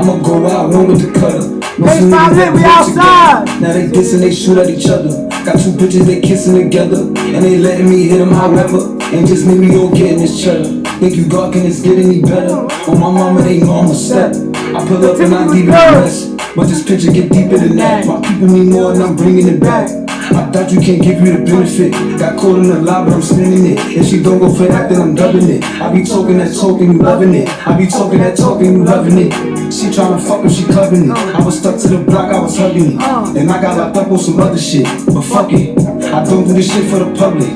I'ma go out, one with the cutter. Page5Lit, we outside. Now they dissing, they shoot at each other. Got two bitches, they kissing together. And they letting me hit them however. And just make me go get in this cheddar. Think you gawking, it's getting me better. On my mama, they know I'm a step. I pull up and I leave it a mess. But this picture get deeper than that. My people need more and I'm bringing it back. I thought you can't give you the benefit. Got caught in the lie, but I'm spinning it. If she don't go for that, then I'm dubbing it. I be talking that talk and you loving it. I be talking that talk and you loving it. She tryna fuck if she clubbing it. I was stuck to the block, I was hugging it. And I got locked up on some other shit. But fuck it, I don't do this shit for the public.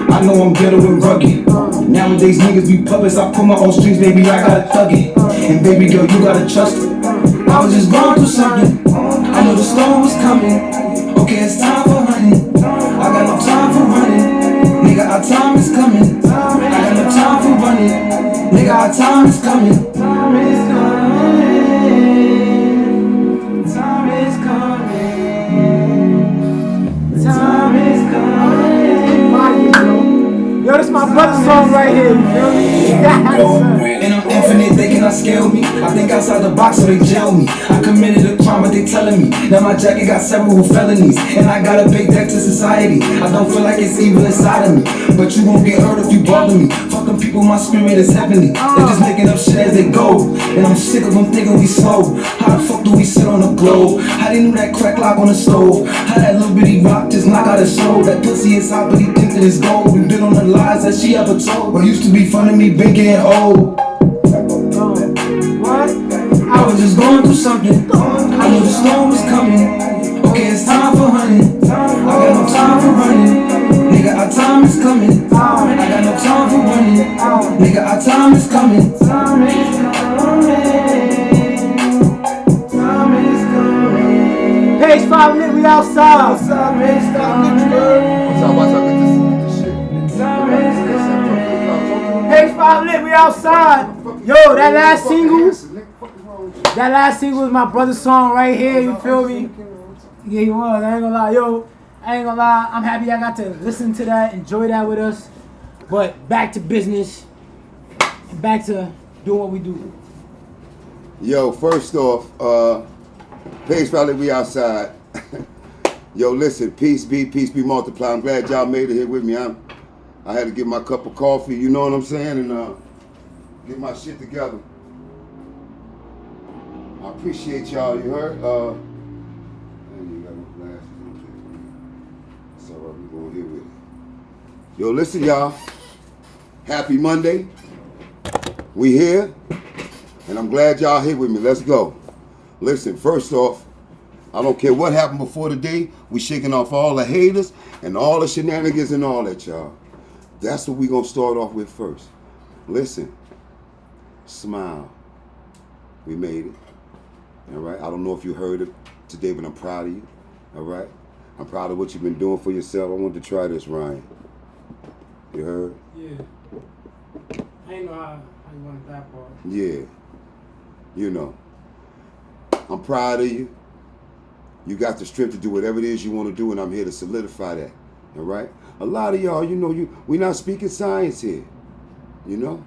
I know I'm ghetto and rugged. Nowadays niggas be puppets. I pull my own strings, baby, I gotta thug it. And baby girl, you gotta trust it. I was just going through something. I knew the storm was coming. Okay, it's time for hunting. I got no time for running. Nigga, our time is coming. I got no time for running. Nigga, our time is coming. Time is coming. Time is coming. Time is coming. Yo, this my brother's song right here, you feel me? And I'm infinite, they cannot scale me. I think outside the box so they jail me. I committed a crime but they telling me. Now my jacket got several felonies. And I got a big debt to society. I don't feel like it's evil inside of me. But you won't get hurt if you bother me. Fucking people, my spirit is heavenly. They just making up shit as they go. And I'm sick of them thinking we slow. How the fuck do we sit on the globe? How they knew that crack lock on the stove? How that little bitty rock just knock out his soul? That pussy is hot but he thinks that it's gold. We been on the lies that she ever told. What used to be fun of me been getting old. What? I was just going through something. I knew the storm was coming. Okay, it's time for hunting. I got no time for running. Nigga, our time is coming. I got no time for running. Nigga, our time is coming. Time is coming. Time is coming. Page5Lit, we outside. Page5Lit, Page5Lit, we outside. Yo, that last single is my brother's song right here, you feel me? Yeah, he was, I ain't gonna lie. Yo, I ain't gonna lie, I'm happy I got to listen to that, enjoy that with us. But back to business, and back to doing what we do. Yo, first off, Page5Lit, we outside. Yo, listen, peace be multiplied. I'm glad y'all made it here with me. I had to get my cup of coffee, you know what I'm saying, and get my shit together. I appreciate y'all, you heard? You got no glasses, okay. So we going here with it. Yo, listen, y'all. Happy Monday. We here, and I'm glad y'all here with me. Let's go. Listen, first off, I don't care what happened before today. We shaking off all the haters and all the shenanigans and all that, y'all. That's what we gonna start off with first. Listen, smile. We made it. All right. I don't know if you heard it today, but I'm proud of you. All right. I'm proud of what you've been doing for yourself. I wanted to try this, Ryan. You heard? Yeah. I ain't know how you wanted that part. Yeah. You know. I'm proud of you. You got the strength to do whatever it is you want to do, and I'm here to solidify that. All right? A lot of y'all, you know, we're not speaking science here. You know?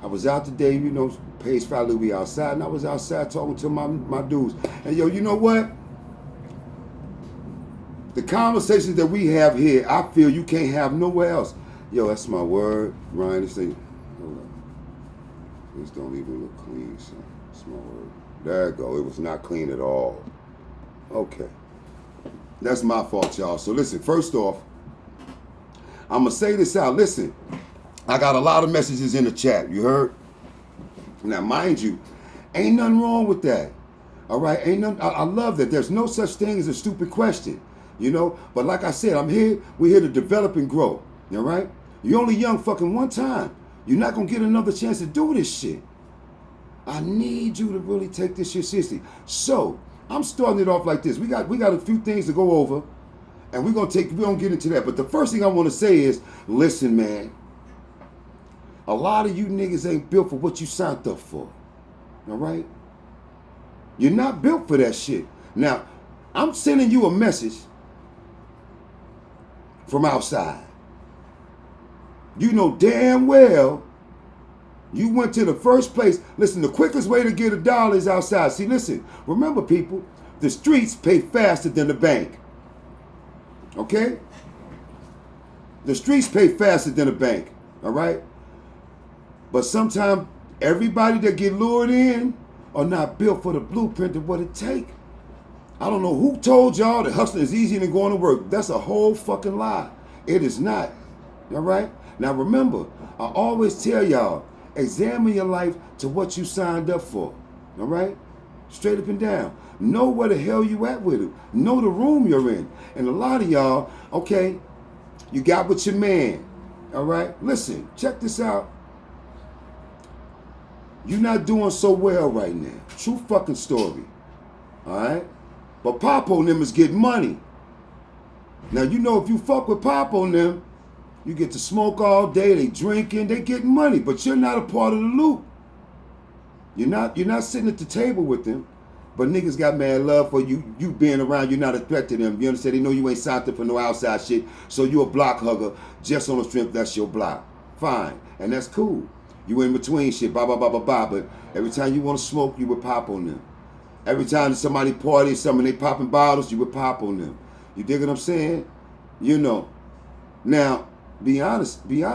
I was out today, you know, Page5Lit, we outside, and I was outside talking to my dudes. And yo, you know what? The conversations that we have here, I feel you can't have nowhere else. Yo, that's my word, Ryan. This thing, hold up. This don't even look clean, son. That's my word. There you go. It was not clean at all. Okay. That's my fault, y'all. So listen, first off, I'm going to say this out. Listen, I got a lot of messages in the chat. You heard? Now, mind you, ain't nothing wrong with that. All right? Ain't nothing. I love that. There's no such thing as a stupid question. You know? But like I said, we're here to develop and grow. All right? You're only young fucking one time. You're not going to get another chance to do this shit. I need you to really take this shit seriously. So, I'm starting it off like this. We got a few things to go over, and we're gonna get into that. But the first thing I want to say is, listen, man. A lot of you niggas ain't built for what you signed up for. All right? You're not built for that shit. Now, I'm sending you a message from outside. You know damn well You went to the first place. Listen, the quickest way to get $1 is outside. See, listen, remember people, the streets pay faster than the bank. Okay? The streets pay faster than the bank. All right? But sometimes everybody that get lured in are not built for the blueprint of what it take. I don't know who told y'all that hustling is easier than going to work. That's a whole fucking lie. It is not. All right? Now remember, I always tell y'all, examine your life to what you signed up for. All right? Straight up and down. Know where the hell you at with it. Know the room you're in. And a lot of y'all, okay, you got with your man. All right? Listen, check this out. You're not doing so well right now. True fucking story. All right? But Papo and them is getting money. Now, you know, if you fuck with Papo and them, you get to smoke all day, they drinking, they getting money, but you're not a part of the loop. You're not sitting at the table with them, but niggas got mad love for you being around, you're not expecting them. You understand? They know you ain't signed up for no outside shit, so you a block hugger just on the strength that's your block. Fine, and that's cool. You in between shit, blah, blah, blah, blah, blah, but every time you want to smoke, you would pop on them. Every time somebody party or something, they popping bottles, you would pop on them. You dig what I'm saying? You know. Now, be honest with you.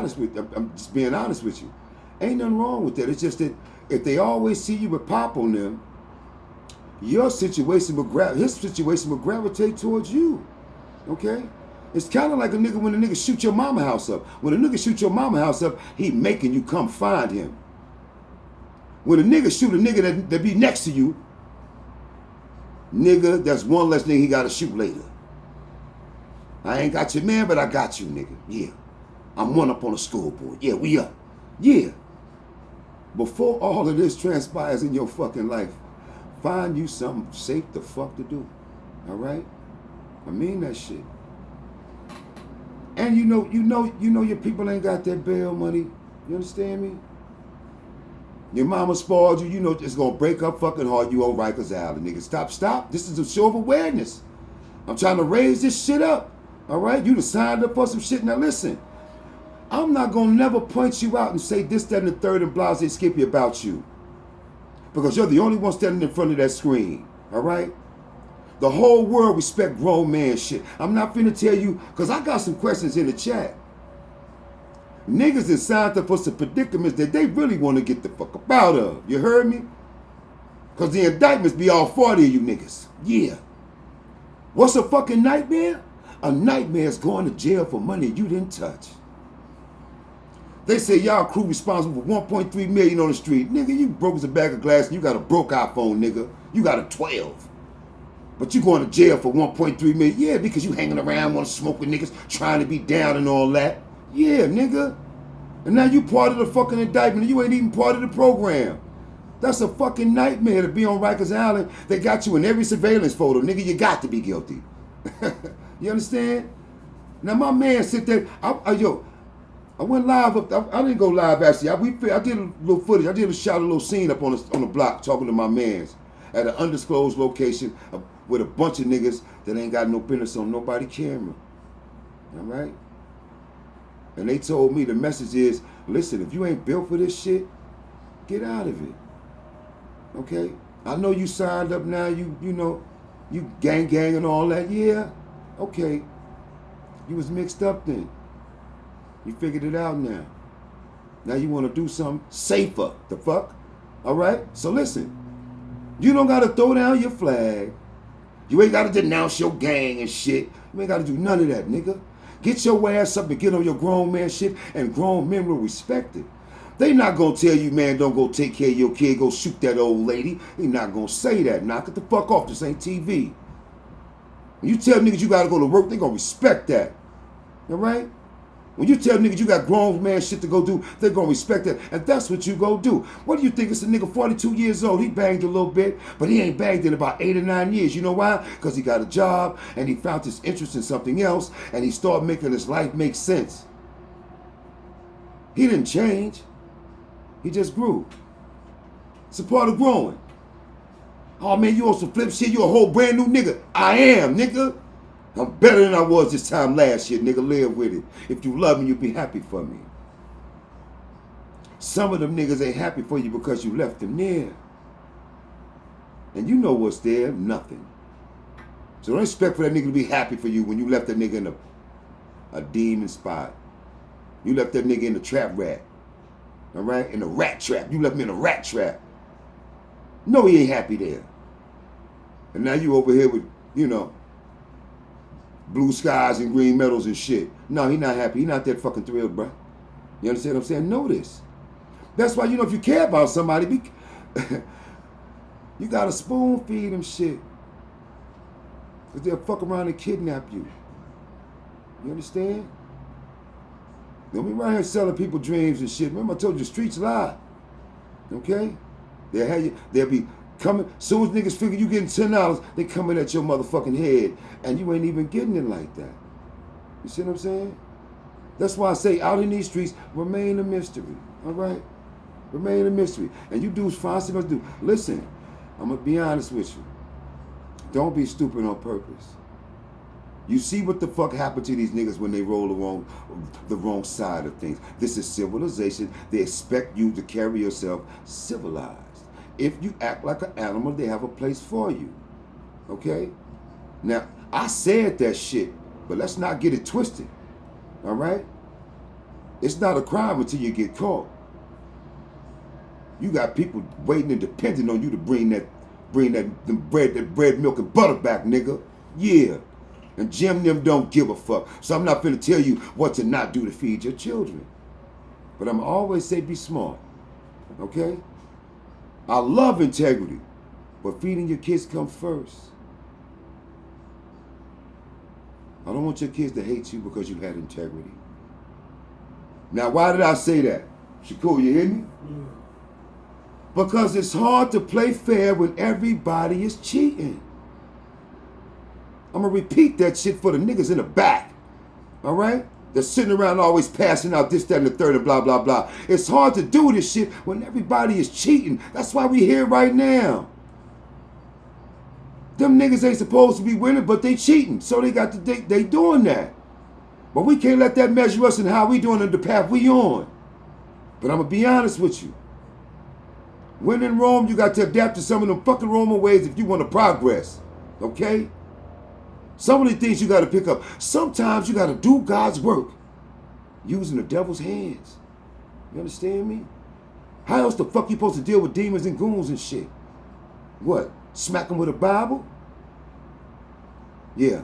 I'm just being honest with you. Ain't nothing wrong with that. It's just that if they always see you with pop on them, his situation will gravitate towards you. Okay? It's kind of like a nigga when a nigga shoot your mama house up. When a nigga shoot your mama house up, he making you come find him. When a nigga shoot a nigga that be next to you, nigga, that's one less nigga he got to shoot later. I ain't got your man, but I got you, nigga. Yeah. I'm one up on the scoreboard. Yeah, we up. Yeah. Before all of this transpires in your fucking life, find you something safe the fuck to do. All right? I mean that shit. And you know your people ain't got that bail money. You understand me? Your mama spoiled you. You know it's gonna break up fucking hard. You on Rikers Island, nigga. Stop. This is a show of awareness. I'm trying to raise this shit up. All right? You done signed up for some shit. Now listen. I'm not gonna never point you out and say this, that, and the third and blase skippy about you. Because you're the only one standing in front of that screen. All right? The whole world respect grown man shit. I'm not finna tell you, because I got some questions in the chat. Niggas is signed up for some predicaments that they really want to get the fuck up out of. You heard me? Because the indictments be all 40 of you niggas. Yeah. What's a fucking nightmare? A nightmare is going to jail for money you didn't touch. They say y'all crew responsible for 1.3 million on the street. Nigga, you broke as a bag of glass and you got a broke iPhone, nigga. You got a 12. But you going to jail for 1.3 million. Yeah, because you hanging around, want to smoke with niggas, trying to be down and all that. Yeah, nigga. And now you part of the fucking indictment and you ain't even part of the program. That's a fucking nightmare to be on Rikers Island. They got you in every surveillance photo. Nigga, you got to be guilty. You understand? Now my man sit there. I went live up. I didn't go live actually. I did a little footage. I did a shot, a little scene up on the block talking to my mans at an undisclosed location with a bunch of niggas that ain't got no business on nobody camera. All right? And they told me the message is, listen, if you ain't built for this shit, get out of it. Okay? I know you signed up now. You know, you gang and all that. Yeah. Okay. You was mixed up then. You figured it out now. Now you want to do something safer. The fuck? All right? So listen. You don't got to throw down your flag. You ain't got to denounce your gang and shit. You ain't got to do none of that, nigga. Get your ass up and get on your grown man shit, and grown men will respect it. They not going to tell you, man, don't go take care of your kid, go shoot that old lady. They not going to say that. Knock it the fuck off. This ain't TV. When you tell niggas you got to go to work, they going to respect that. All right? When you tell niggas you got grown man shit to go do, they're going to respect that. And that's what you go do. What do you think? It's a nigga 42 years old. He banged a little bit, but he ain't banged in about 8 or 9 years. You know why? Because he got a job and he found his interest in something else and he started making his life make sense. He didn't change. He just grew. It's a part of growing. Oh man, you on some flip shit? You a whole brand new nigga. I am, nigga. I'm better than I was this time last year, nigga. Live with it. If you love me, you'll be happy for me. Some of them niggas ain't happy for you because you left them there. And you know what's there? Nothing. So don't expect for that nigga to be happy for you when you left that nigga in a demon spot. You left that nigga in the trap rat. All right? In a rat trap. You left him in a rat trap. No, he ain't happy there. And now you over here with, you know, blue skies and green metals and shit. No, he not happy. He not that fucking thrilled, bro. You understand what I'm saying? Know this. That's why, you know, if you care about somebody, you gotta spoon feed them shit. Because they'll fuck around and kidnap you. You understand? Don't be around here selling people dreams and shit. Remember I told you the streets lie. Okay? They'll be coming. As soon as niggas figure you getting $10, they coming at your motherfucking head. And you ain't even getting it like that. You see what I'm saying? That's why I say out in these streets, remain a mystery. All right? Remain a mystery. And you dudes find something to do. Listen, I'm going to be honest with you. Don't be stupid on purpose. You see what the fuck happened to these niggas when they roll the wrong side of things. This is civilization. They expect you to carry yourself civilized. If you act like an animal, they have a place for you. Okay? Now, I said that shit, but let's not get it twisted. All right? It's not a crime until you get caught. You got people waiting and depending on you to bring that bread, milk, and butter back, nigga. Yeah. And Jim them don't give a fuck. So I'm not finna tell you what to not do to feed your children. But I'm always say be smart. Okay? I love integrity. But feeding your kids comes first. I don't want your kids to hate you because you had integrity. Now, why did I say that? Shakur, you hear me? Yeah. Because it's hard to play fair when everybody is cheating. I'm going to repeat that shit for the niggas in the back. All right? They're sitting around always passing out this, that, and the third, and blah, blah, blah. It's hard to do this shit when everybody is cheating. That's why we here right now. Them niggas ain't supposed to be winning, but they cheating. So they doing that. But we can't let that measure us in how we doing in the path we on. But I'm going to be honest with you. When in Rome, you got to adapt to some of them fucking Roman ways if you want to progress. Okay? Some of the things you got to pick up. Sometimes you got to do God's work using the devil's hands. You understand me? How else the fuck you supposed to deal with demons and goons and shit? What? Smack them with a Bible? Yeah.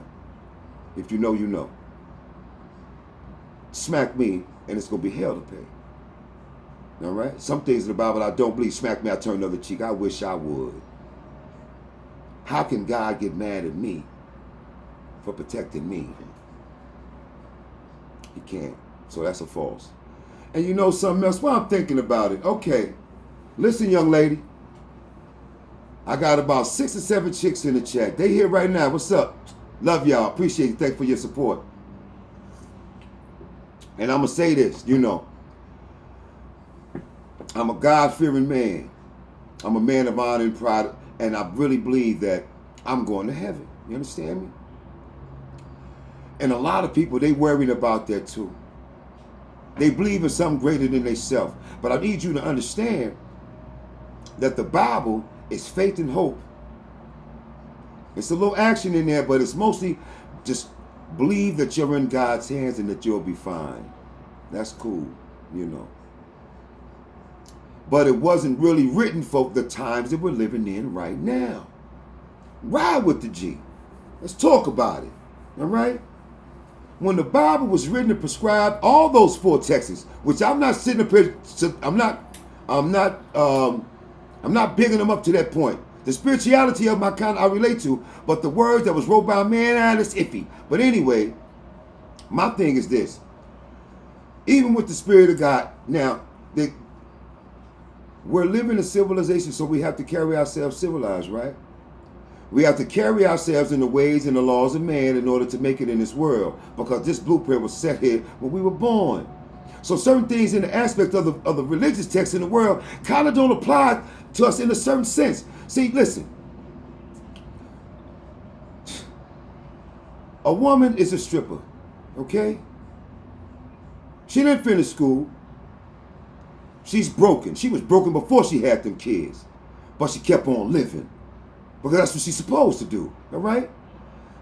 If you know, you know. Smack me and it's going to be hell to pay. All right? Some things in the Bible I don't believe. Smack me, I turn the other cheek. I wish I would. How can God get mad at me for protecting me? He can't. So that's a false. And you know something else? While I'm thinking about it, okay. Listen, young lady. I got about 6 or 7 chicks in the chat. They here right now. What's up? Love y'all. Appreciate it. Thanks for your support. And I'm going to say this, you know. I'm a God-fearing man. I'm a man of honor and pride. And I really believe that I'm going to heaven. You understand me? And a lot of people, they worried about that too. They believe in something greater than themselves. But I need you to understand that the Bible is faith and hope. It's a little action in there, but it's mostly just believe that you're in God's hands and that you'll be fine. That's cool, you know. But it wasn't really written for the times that we're living in right now. Ride with the G. Let's talk about it. All right? When the Bible was written and prescribed, all those 4 texts, which I'm not sitting up here, I'm not bigging them up to that point. The spirituality of my kind I relate to, but the words that was wrote by a man, that's iffy. But anyway, my thing is this. Even with the Spirit of God, now, we're living in civilization, so we have to carry ourselves civilized, right? We have to carry ourselves in the ways and the laws of man in order to make it in this world, because this blueprint was set here when we were born. So certain things in the aspect of the religious text in the world kind of don't apply to us in a certain sense. See, listen. A woman is a stripper, okay? She didn't finish school. She's broken. She was broken before she had them kids. But she kept on living. Because that's what she's supposed to do. All right?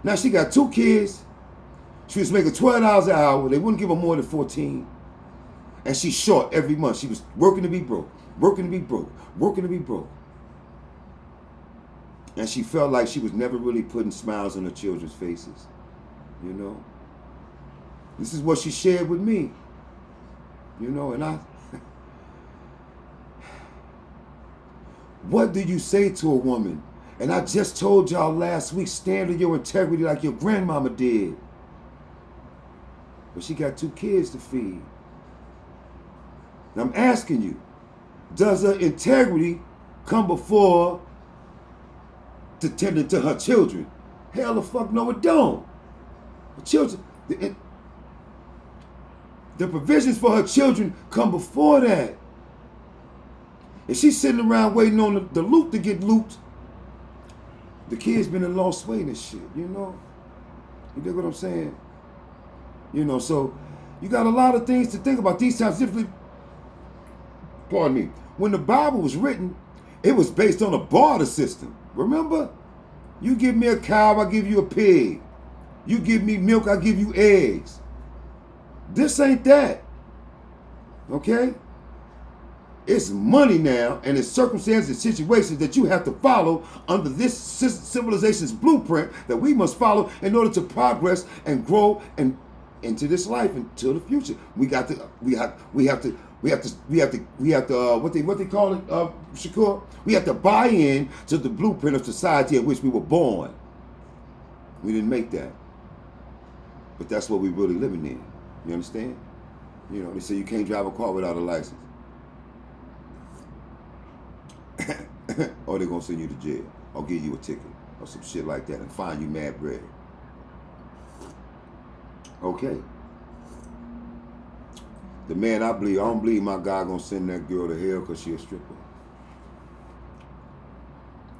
Now she got 2 kids. She was making $12 an hour. They wouldn't give her more than 14. And she's short every month. She was working to be broke. Working to be broke. Working to be broke. And she felt like she was never really putting smiles on her children's faces. You know? This is what she shared with me. You know, and I... What do you say to a woman? And I just told y'all last week, stand in your integrity like your grandmama did. But she got 2 kids to feed. Now I'm asking you, does her integrity come before to tending to her children? Hell the fuck no, it don't. The children, the provisions for her children come before that. If she's sitting around waiting on the loot to get looped, the kids been in lost weight and shit, you know? You get what I'm saying? You know, so you got a lot of things to think about. These times, pardon me, when the Bible was written, it was based on a barter system. Remember? You give me a cow, I give you a pig. You give me milk, I give you eggs. This ain't that. Okay? It's money now, and it's circumstances and situations that you have to follow under this civilization's blueprint that we must follow in order to progress and grow and into this life until the future. We have to what they call it, Shakur? We have to buy in to the blueprint of society in which we were born. We didn't make that, but that's what we're really living in. You understand? You know, they say you can't drive a car without a license. Or they're gonna send you to jail or give you a ticket or some shit like that and fine you mad bread. Okay. The man I don't believe my guy gonna send that girl to hell because she a stripper.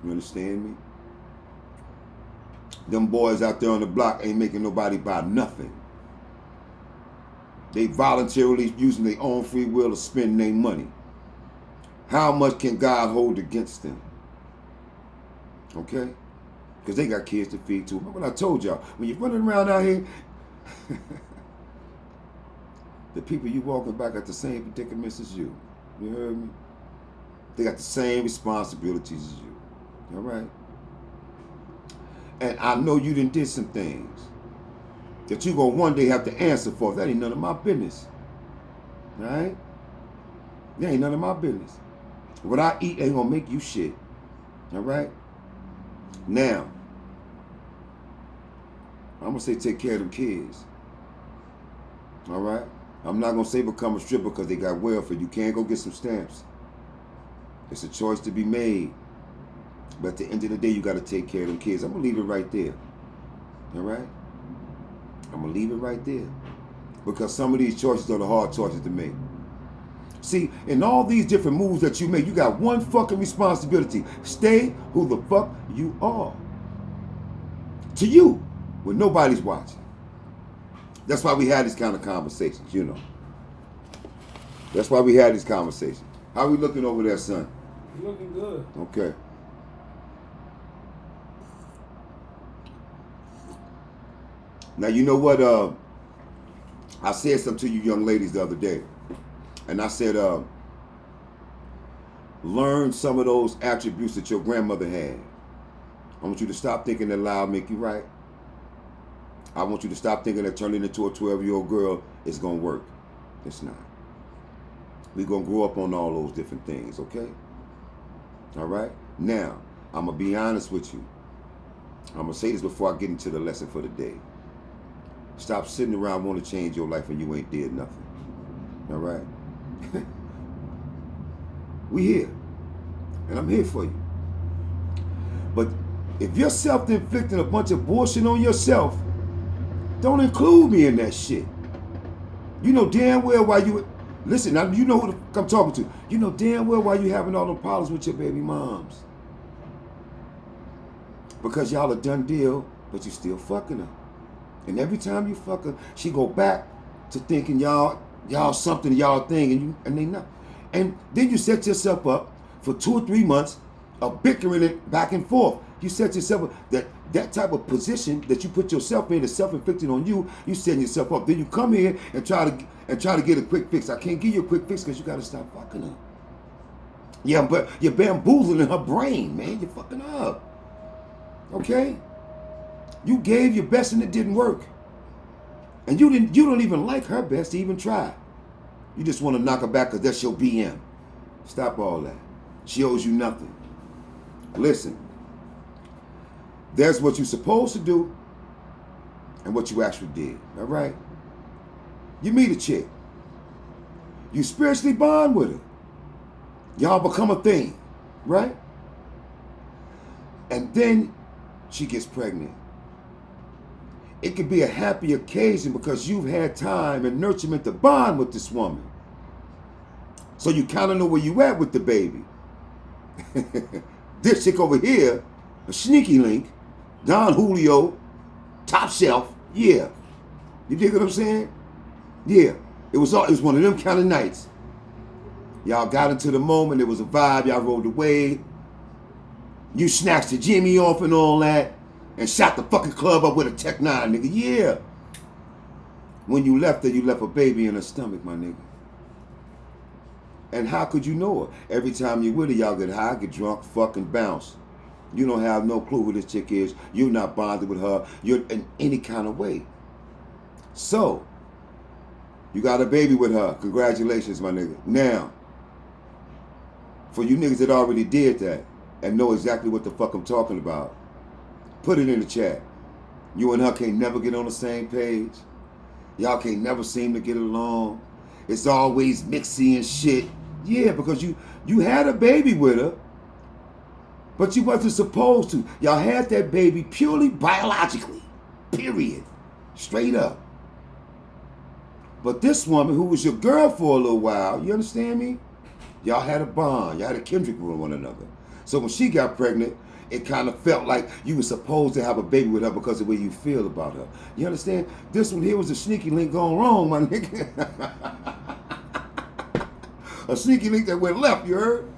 You understand me? Them boys out there on the block ain't making nobody buy nothing. They voluntarily using their own free will to spend their money. How much can God hold against them? Okay? Because they got kids to feed too. Remember what I told y'all? When you're running around out here, the people you walking by got the same predicaments as you. You heard me? They got the same responsibilities as you. All right? And I know you done did some things that you gonna one day have to answer for. That ain't none of my business. All right? That ain't none of my business. What I eat ain't gonna make you shit. All right? Now, I'm gonna say take care of them kids. All right? I'm not gonna say become a stripper because they got welfare. You can't go get some stamps. It's a choice to be made. But at the end of the day, you gotta take care of them kids. I'm gonna leave it right there. All right? I'm gonna leave it right there. Because some of these choices are the hard choices to make. See, in all these different moves that you make, you got one fucking responsibility. Stay who the fuck you are. To you, when nobody's watching. That's why we had these kind of conversations, you know. That's why we had these conversations. How we looking over there, son? You looking good. Okay. Now, you know what? I said something to you young ladies the other day. And I said, learn some of those attributes that your grandmother had. I want you to stop thinking that loud make you right. I want you to stop thinking that turning into a 12-year-old girl is going to work. It's not. We're going to grow up on all those different things, okay? All right? Now, I'm going to be honest with you. I'm going to say this before I get into the lesson for the day. Stop sitting around wanting to change your life when you ain't did nothing. All right? We here. And I'm here for you. But if you're self-inflicting a bunch of bullshit on yourself, don't include me in that shit. You know damn well why you... Listen, now you know who the fuck I'm talking to. You know damn well why you having all the problems with your baby moms. Because y'all a done deal, but you still fucking her. And every time you fuck her, she go back to thinking y'all something, y'all thing, and they not. And then you set yourself up for 2 or 3 months of bickering it back and forth. You set yourself up, that type of position that you put yourself in is self-inflicted on you. You setting yourself up. Then you come here and try to get a quick fix. I can't give you a quick fix because you got to stop fucking up. Yeah, but you're bamboozling her brain, man. You're fucking up. Okay? You gave your best and it didn't work. And you don't even like her best to even try. You just want to knock her back because that's your BM. Stop all that. She owes you nothing. Listen. There's what you're supposed to do and what you actually did. All right? You meet a chick. You spiritually bond with her. Y'all become a thing. Right? And then she gets pregnant. It could be a happy occasion because you've had time and nurturement to bond with this woman. So you kind of know where you at with the baby. This chick over here, a sneaky link, Don Julio, top shelf, yeah. You dig what I'm saying? Yeah. It was one of them kind of nights. Y'all got into the moment, it was a vibe, y'all rode the wave. You snatched the Jimmy off and all that, and shot the fucking club up with a Tech 9, nigga, yeah. When you left her, you left a baby in her stomach, my nigga. And how could you know her? Every time you with her, y'all get high, get drunk, fucking bounce. You don't have no clue who this chick is. You're not bonded with her. You're in any kind of way. So, you got a baby with her. Congratulations, my nigga. Now, for you niggas that already did that and know exactly what the fuck I'm talking about, put it in the chat. You and her can't never get on the same page. Y'all can't never seem to get along. It's always mixy and shit. Yeah, because you had a baby with her, but you wasn't supposed to. Y'all had that baby purely biologically. Period. Straight up. But this woman who was your girl for a little while, you understand me? Y'all had a bond. Y'all had a kindred with one another. So when she got pregnant, it kind of felt like you were supposed to have a baby with her because of the way you feel about her. You understand? This one here was a sneaky link gone wrong, my nigga. A sneaky link that went left, you heard?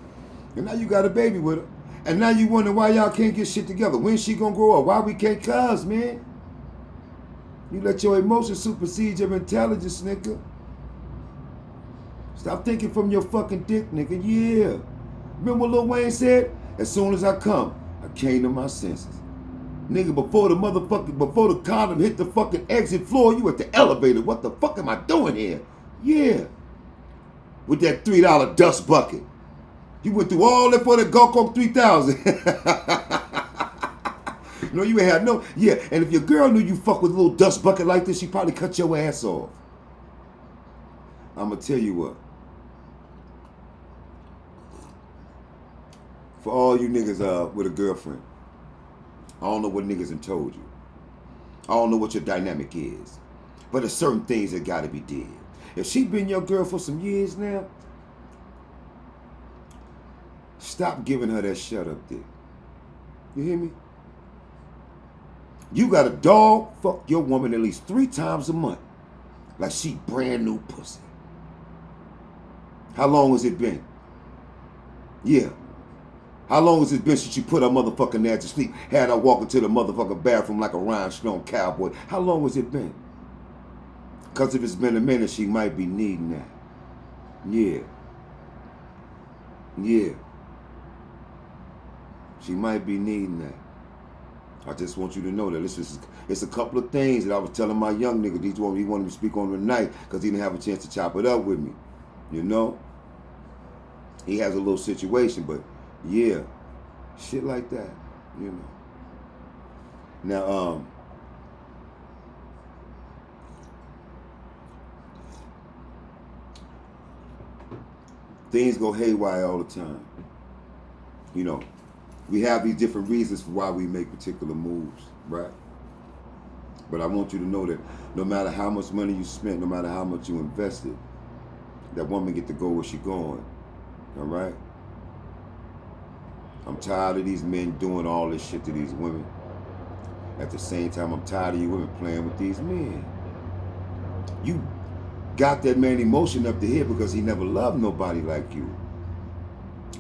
And now you got a baby with her. And now you wonder why y'all can't get shit together. When's she gonna grow up? Why we can't cuz, man? You let your emotions supersede your intelligence, nigga. Stop thinking from your fucking dick, nigga. Yeah. Remember what Lil Wayne said? As soon as I come, I came to my senses. Nigga, before the condom hit the fucking exit floor, you at the elevator. What the fuck am I doing here? Yeah. With that $3 dust bucket. You went through all that for that Gulf Coke 3000. No, you ain't had no. Yeah, and if your girl knew you fuck with a little dust bucket like this, she probably cut your ass off. I'ma tell you what. For all you niggas with a girlfriend, I don't know what niggas have told you. I don't know what your dynamic is. But there's certain things that gotta be did. If she been your girl for some years now, stop giving her that shut up dick. You hear me? You got a dog fuck your woman at least 3 times a month. Like she brand new pussy. How long has it been? Yeah. How long has it been since you put her motherfucking ass to sleep? Had her walk into the motherfucking bathroom like a rhinestone cowboy? How long has it been? Because if it's been a minute, she might be needing that. Yeah. Yeah. She might be needing that. I just want you to know that it's a couple of things that I was telling my young nigga. He wanted me to speak on tonight because he didn't have a chance to chop it up with me. You know? He has a little situation, but yeah, shit like that, you know. Now, things go haywire all the time. You know, we have these different reasons for why we make particular moves, right? But I want you to know that no matter how much money you spent, no matter how much you invested, that woman get to go where she going, all right? I'm tired of these men doing all this shit to these women. At the same time, I'm tired of you women playing with these men. got that man emotion up to here because he never loved nobody like you.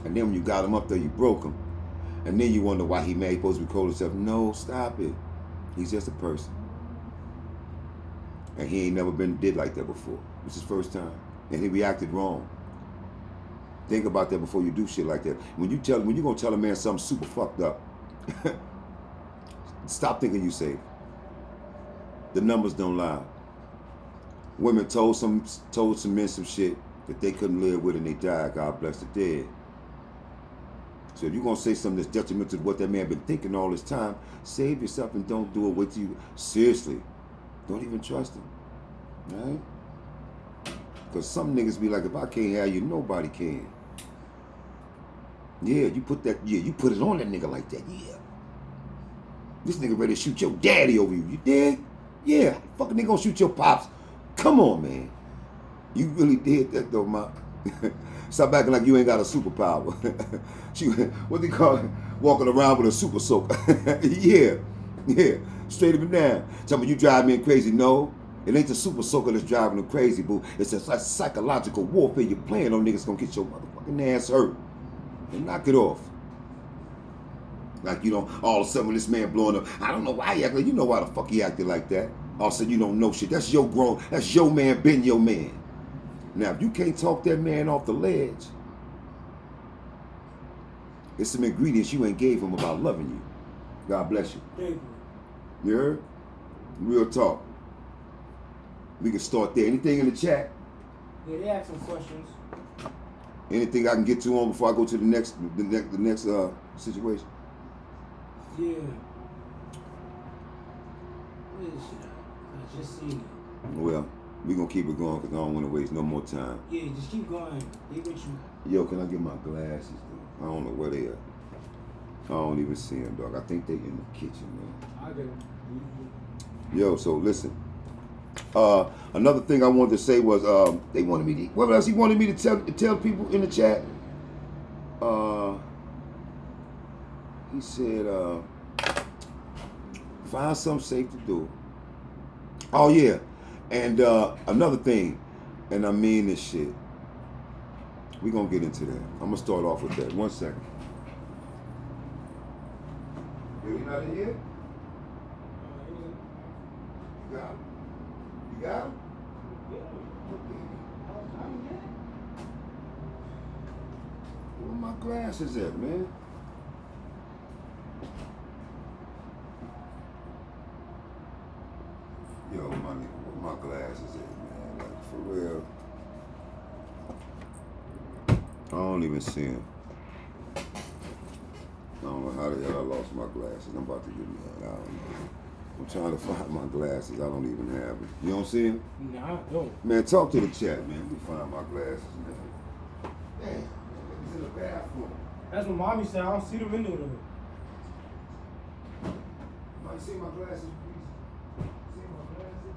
And then when you got him up there, you broke him. And then you wonder why he mad. He's supposed to be cold himself. No, stop it. He's just a person. And he ain't never did like that before. It's his first time. And he reacted wrong. Think about that before you do shit like that. When you're gonna tell a man something super fucked up, stop thinking you safe. The numbers don't lie. Women told some men some shit that they couldn't live with and they died. God bless the dead. So if you're gonna say something that's detrimental to what that man been thinking all this time, save yourself and don't do it with you. Seriously, don't even trust him, right? Because some niggas be like, if I can't have you, nobody can. Yeah, you put it on that nigga like that, yeah. This nigga ready to shoot your daddy over you, you dig? Yeah, fucking nigga gonna shoot your pops. Come on, man. You really did that though, ma. Stop acting like you ain't got a superpower. What they call it? Walking around with a super soaker. Yeah, straight up and down. Tell me you drive me crazy. No, it ain't the super soaker that's driving them crazy, boo. It's a psychological warfare you're playing on. Niggas gonna get your motherfucking ass hurt. And knock it off. Like, you know, all of a sudden when this man blowing up, I don't know why he acted. You know why the fuck he acted like that. All of a sudden you don't know shit. That's your man, been your man. Now, if you can't talk that man off the ledge, it's some ingredients you ain't gave him about loving you. God bless you. Thank you. You heard? Real talk. We can start there. Anything in the chat? Yeah, they asked some questions. Anything I can get to on before I go to the next situation? Yeah. What is it? I just seen it. Well, we gonna keep it going because I don't want to waste no more time. Yeah, just keep going. They with you. Yo, can I get my glasses, dude? I don't know where they are. I don't even see them, dog. I think they in the kitchen, man. I get them. Yo, so listen. Another thing I wanted to say was they wanted me to, what else he wanted me to tell people in the chat? He said find something safe to do. Oh yeah. And another thing, and I mean this shit. We're gonna get into that. I'm gonna start off with that. 1 second. Yo, you not in here? You got him? You got him? Where my glasses at, man? Yo, my nigga, where my glasses at, man? Like, for real. I don't even see them. I don't know how the hell I lost my glasses. I'm about to get mad. I don't know. I'm trying to find my glasses. I don't even have them. You don't see them? Nah, I don't. Man, talk to the chat, man. Let me find my glasses, man. Damn, it's in the bathroom. That's what mommy said. I don't see the window though. Somebody see my glasses, please? See my glasses?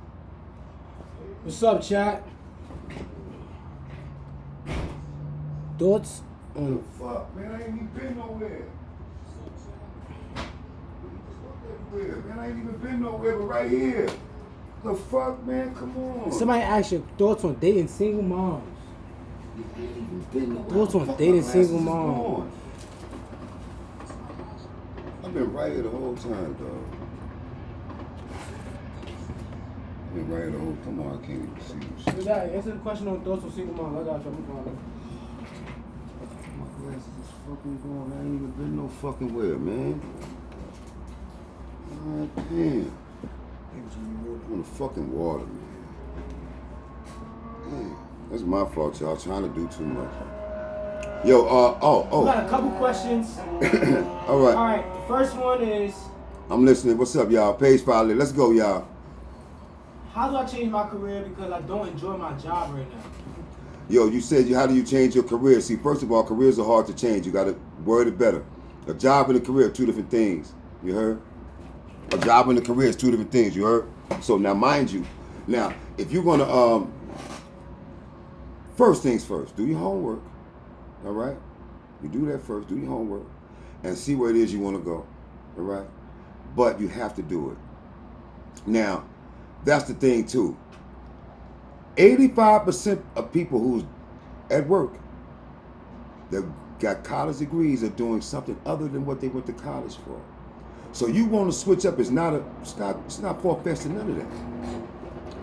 What's up, chat? Thoughts on The fuck, man? I ain't even been nowhere. Man, I ain't even been nowhere but right here. The fuck, man? Come on. somebody asked your thoughts on dating single moms. Thoughts on dating single moms. I've been right here the whole time, dog. I've been right here the whole time. Come on, I can't even see this shit. Answer the question on thoughts on single moms. I got you. My glasses is fucking gone. I ain't even been no fucking where, man. God damn. I'm on the fucking water, man. Damn. That's my fault, y'all. Trying to do too much. Yo, We got a couple questions. All right. All right. The first one is, I'm listening. What's up, y'all? Page5Lit. Let's go, y'all. how do I change my career because I don't enjoy my job right now? Yo, you said how do you change your career? See, first of all, careers are hard to change. You got to word it better. A job and a career are two different things. You heard? A job and a career is two different things. You heard? So now, mind you, now if you're gonna first things first, do your homework. All right? You do that first. Do your homework and see where it is you want to go. All right? But you have to do it. Now, that's the thing too. 85% of people who's at work that got college degrees are doing something other than what they went to college for. So you want to switch up? It's not far-fetched to none of that.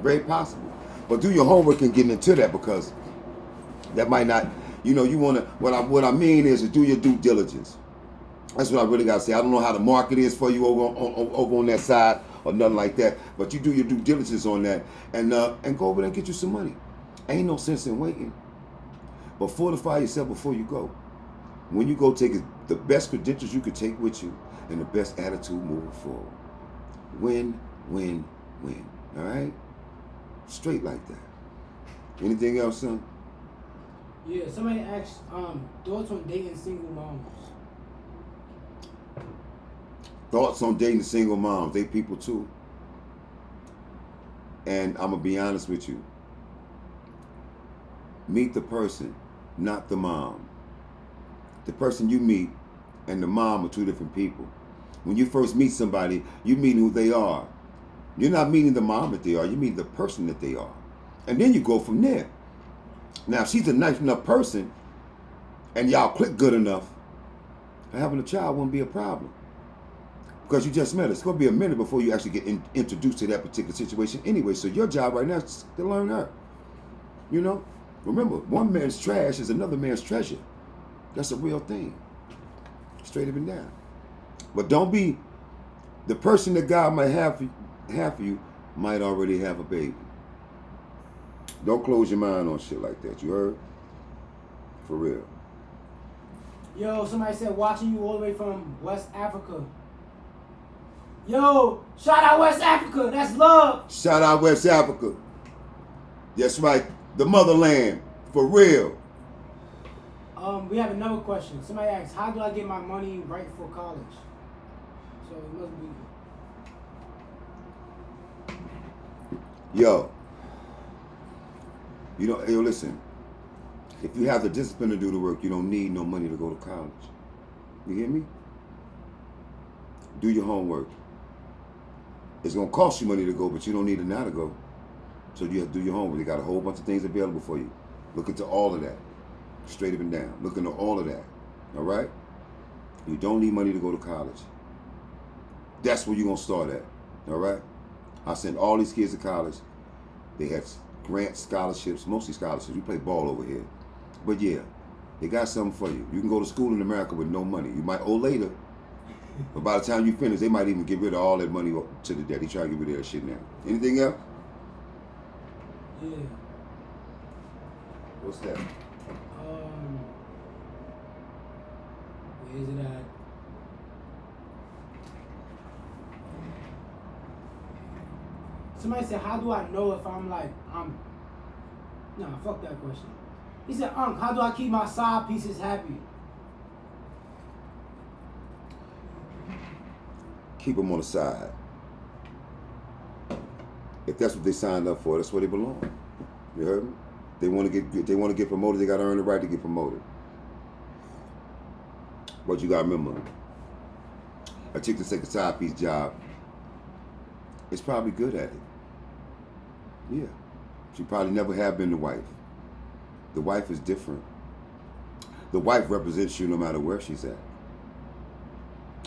Very possible, but do your homework and get into that, because that might not. You know, you want to. What I mean is to do your due diligence. That's what I really got to say. I don't know how the market is for you over on that side or nothing like that, but you do your due diligence on that and go over there and get you some money. Ain't no sense in waiting. But fortify yourself before you go. When you go, take the best credentials you could take with you and the best attitude moving forward. Win, win, win. All right? Straight like that. Anything else, son? Yeah, somebody asked thoughts on dating single moms. Thoughts on dating single moms. They people too. And I'm going to be honest with you. Meet the person, not the mom. The person you meet and the mom are two different people. When you first meet somebody, you meet who they are. You're not meeting the mom that they are. You meet the person that they are. And then you go from there. Now, if she's a nice enough person and y'all click good enough, having a child wouldn't be a problem. Because you just met her. It's going to be a minute before you actually get introduced to that particular situation anyway. So your job right now is to learn her. You know? Remember, one man's trash is another man's treasure. That's a real thing. Straight up and down. But don't be the person that God might have for you might already have a baby. Don't close your mind on shit like that. You heard? For real. Yo, somebody said watching you all the way from West Africa. Yo, shout out West Africa. That's love. Shout out West Africa. That's right. The motherland. For real. We have another question. Somebody asked, how do I get my money right for college? So it must be. Yo, listen. If you have the discipline to do the work, you don't need no money to go to college. You hear me? Do your homework. It's going to cost you money to go, but you don't need it now to go. So you have to do your homework. They got a whole bunch of things available for you. Look into all of that. Straight up and down. Look into all of that. All right? You don't need money to go to college. That's where you're going to start at. All right? I sent all these kids to college. They had grants, scholarships, mostly scholarships. We play ball over here. But yeah, they got something for you. You can go to school in America with no money. You might owe later. But by the time you finish, they might even get rid of all that money to the debt. They try to get rid of that shit now. Anything else? Yeah. What's that? Where is it at? Somebody said, how do I know if nah, fuck that question. He said, how do I keep my side pieces happy? Keep them on the side. If that's what they signed up for, that's where they belong. You heard me? They want to get promoted. They got to earn the right to get promoted. But you got to remember, a chick that take a side piece job is probably good at it. Yeah. She probably never have been the wife. The wife is different. The wife represents you no matter where she's at.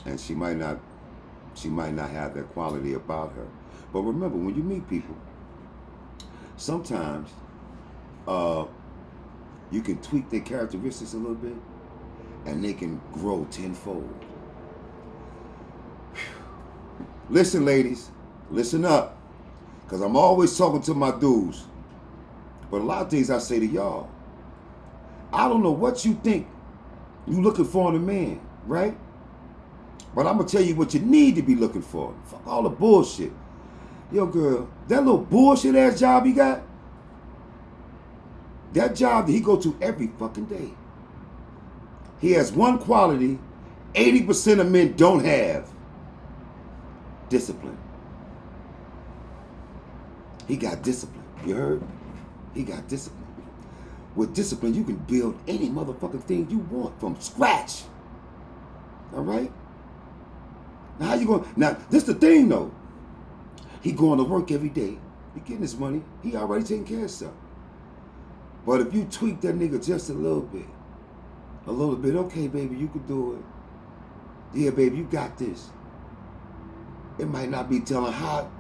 And she might not have that quality about her. But remember, when you meet people, sometimes you can tweak their characteristics a little bit and they can grow tenfold. Listen, ladies, listen up. Because I'm always talking to my dudes. But a lot of things I say to y'all. I don't know what you think you looking for in a man, right? But I'm going to tell you what you need to be looking for. Fuck all the bullshit. Yo, girl, that little bullshit ass job he got, that job that he go to every fucking day. He has one quality 80% of men don't have. Discipline. He got discipline. You heard? He got discipline. With discipline, you can build any motherfucking thing you want from scratch. All right? Now, how you going? Now, this the thing, though. He going to work every day. He getting his money. He already taking care of stuff. But if you tweak that nigga just a little bit, okay, baby, you can do it. Yeah, baby, you got this. It might not be telling how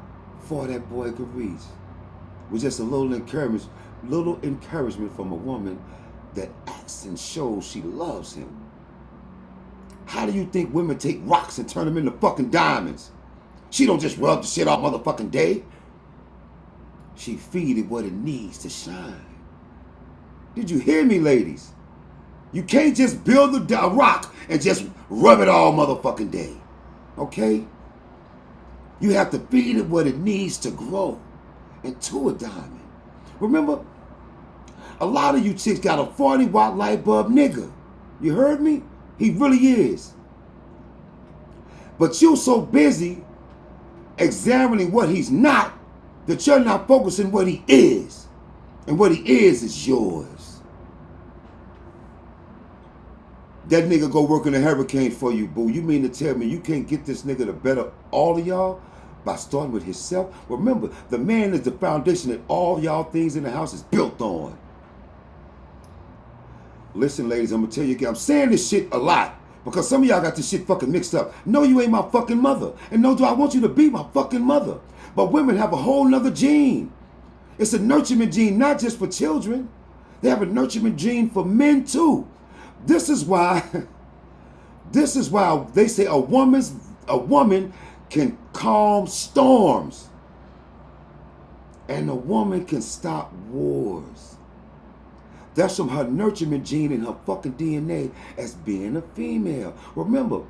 far that boy could reach. With just a little encouragement from a woman that acts and shows she loves him. How do you think women take rocks and turn them into fucking diamonds? She don't just rub the shit all motherfucking day. She feed it what it needs to shine. Did you hear me, ladies? You can't just build a rock and just rub it all motherfucking day. Okay? You have to feed it what it needs to grow into a diamond. Remember, a lot of you chicks got a 40-watt light bulb nigga. You heard me? He really is. But you're so busy examining what he's not that you're not focusing what he is. And what he is yours. That nigga go work in a hurricane for you, boo. You mean to tell me you can't get this nigga to better all of y'all by starting with himself? Remember, the man is the foundation that all y'all things in the house is built on. Listen, ladies, I'm gonna tell you again, I'm saying this shit a lot because some of y'all got this shit fucking mixed up. No, you ain't my fucking mother. And no, do I want you to be my fucking mother. But women have a whole nother gene. It's a nurturement gene, not just for children. They have a nurturement gene for men too. This is why they say a woman can calm storms. And a woman can stop wars. That's from her nurturement gene in her fucking DNA as being a female. Remember,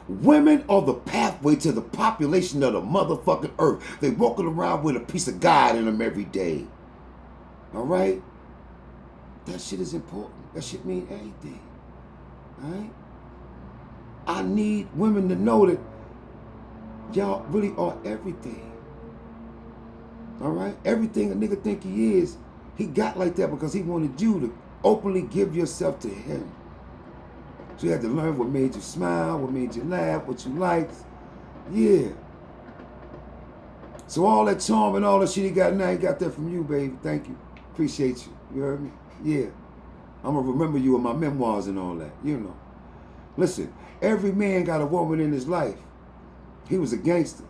women are the pathway to the population of the motherfucking earth. They walking around with a piece of God in them every day. All right? That shit is important. That shit mean everything. All right? I need women to know that y'all really are everything. All right? Everything a nigga think he is, he got like that because he wanted you to openly give yourself to him. So you had to learn what made you smile, what made you laugh, what you liked. Yeah. So all that charm and all that shit he got now, he got that from you, baby. Thank you. Appreciate you. You heard me? Yeah. I'm going to remember you in my memoirs and all that, you know. Listen, every man got a woman in his life. He was a gangster.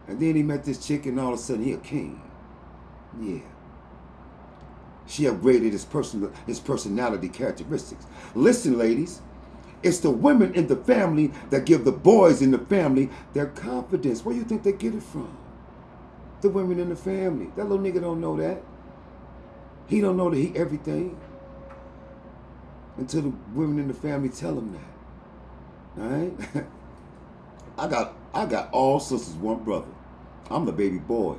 And then he met this chick and all of a sudden he a king. Yeah. She upgraded his personality characteristics. Listen, ladies, it's the women in the family that give the boys in the family their confidence. Where do you think they get it from? The women in the family. That little nigga don't know that. He don't know that he everything until the women in the family tell him that. All right? I got all sisters, one brother. I'm the baby boy.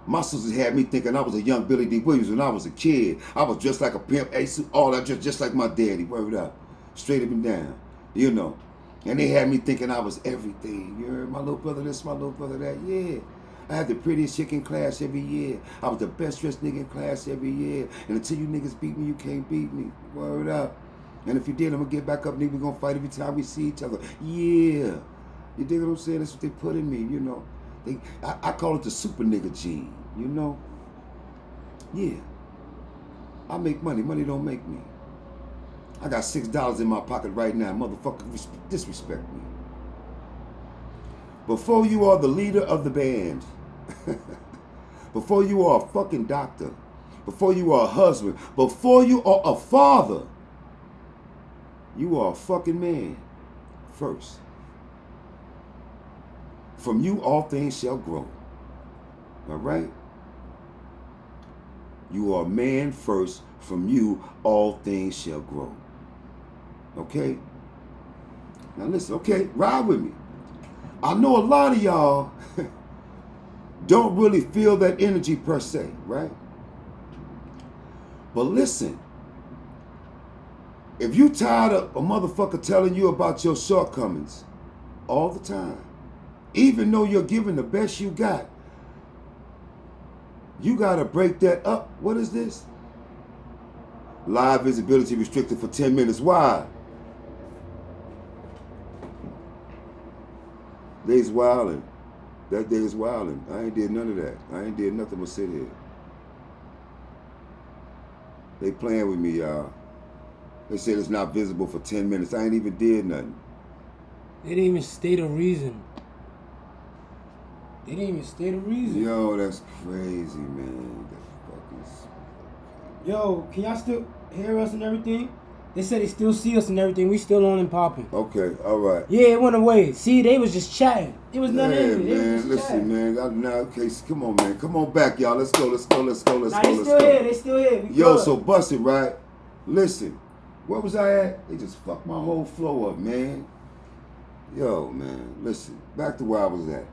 My sisters had me thinking I was a young Billy D. Williams when I was a kid. I was dressed like a pimp, all that, just like my daddy. Word up. Straight up and down. You know. And they had me thinking I was everything. You heard? My little brother this, my little brother that. Yeah. I had the prettiest chick in class every year. I was the best dressed nigga in class every year. And until you niggas beat me, you can't beat me. Word up. And if you did, I'm going to get back up, nigga. We're going to fight every time we see each other. Yeah. You dig what I'm saying? That's what they put in me, you know. I call it the super nigga gene, you know? Yeah. I make money. Money don't make me. I got $6 in my pocket right now. Motherfucker, disrespect me. Before you are the leader of the band, before you are a fucking doctor, before you are a husband, before you are a father, you are a fucking man first. From you, all things shall grow. All right? You are a man first. From you, all things shall grow. Okay? Now listen, okay? Ride with me. I know a lot of y'all don't really feel that energy per se, right? But listen. If you tired of a motherfucker telling you about your shortcomings all the time, even though you're giving the best you got to break that up. What is this? Live visibility restricted for 10 minutes. Why? They's wildin'. That day is wildin'. I ain't did none of that. I ain't did nothing but sit here. They playing with me, y'all. They said it's not visible for 10 minutes. I ain't even did nothing. They didn't even state a reason. They didn't even state a reason. Yo, that's crazy, man. That's fucking... Yo, can y'all still hear us and everything? They said they still see us and everything. We still on and popping. Okay, all right. Yeah, it went away. See, they was just chatting. It was nothing. Yeah, They was man. just Listen, chatting. man. Now, okay, come on, man. Come on back, y'all. Let's go. Let's go. Nah, they still go. here. They still here. We Yo, good. so bust it, right? Listen, where was I at? They just fucked my whole flow up, man. Yo, man. Listen, back to where I was at.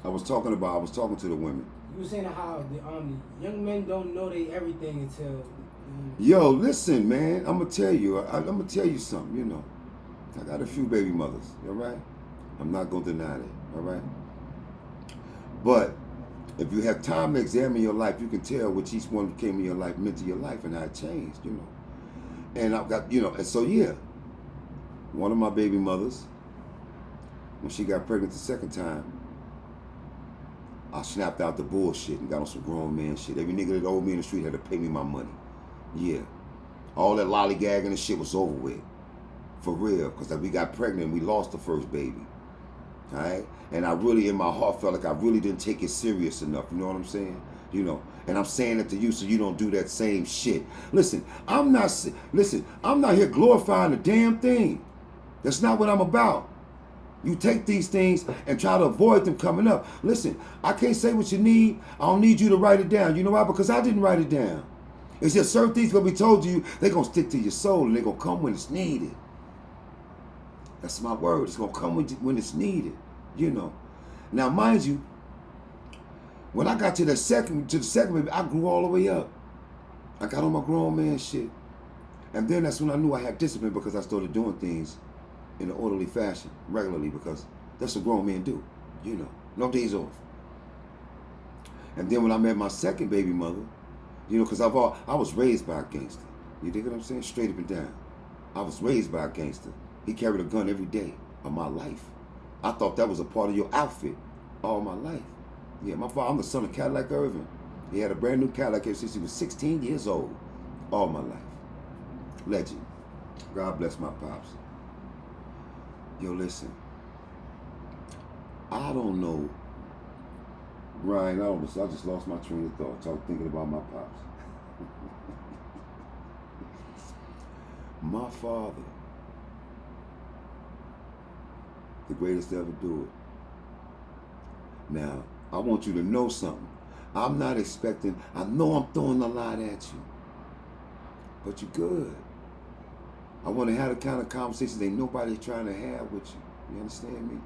I was talking to the women. You were saying how the young men don't know they everything until. Yo, listen, man. I'm gonna tell you. I'm gonna tell you something. You know, I got a few baby mothers. All right. I'm not gonna deny that. All right. But if you have time to examine your life, you can tell which each one came in your life meant to your life and how it changed. You know. And I've got, you know, and so yeah, one of my baby mothers, when she got pregnant the second time, I snapped out the bullshit and got on some grown man shit. Every nigga that owed me in the street had to pay me my money. Yeah. All that lollygagging and shit was over with. For real. Because we got pregnant and we lost the first baby. Alright? And I really, in my heart, felt like I really didn't take it serious enough. You know what I'm saying? You know. And I'm saying it to you so you don't do that same shit. Listen, I'm not here glorifying the damn thing. That's not what I'm about. You take these things and try to avoid them coming up. Listen, I can't say what you need. I don't need you to write it down. You know why? Because I didn't write it down. It's just certain things going to be told to you. They're going to stick to your soul and they're going to come when it's needed. That's my word. It's going to come when it's needed. You know. Now, mind you, when I got to the second baby, I grew all the way up. I got on my grown man shit. And then that's when I knew I had discipline because I started doing things in an orderly fashion, regularly, because that's what grown men do, you know, no days off. And then when I met my second baby mother, you know, because I was raised by a gangster. You dig what I'm saying? Straight up and down. I was raised by a gangster. He carried a gun every day of my life. I thought that was a part of your outfit all my life. Yeah, my father, I'm the son of Cadillac Irvin. He had a brand new Cadillac ever since he was 16 years old, all my life. Legend. God bless my pops. Yo, listen. I don't know. Ryan, I just lost my train of thought. I was thinking about my pops. My father, the greatest to ever do it. Now, I want you to know something. I'm not expecting, I know I'm throwing a lot at you, but you're good. I want to have the kind of conversations ain't nobody trying to have with you. You understand me?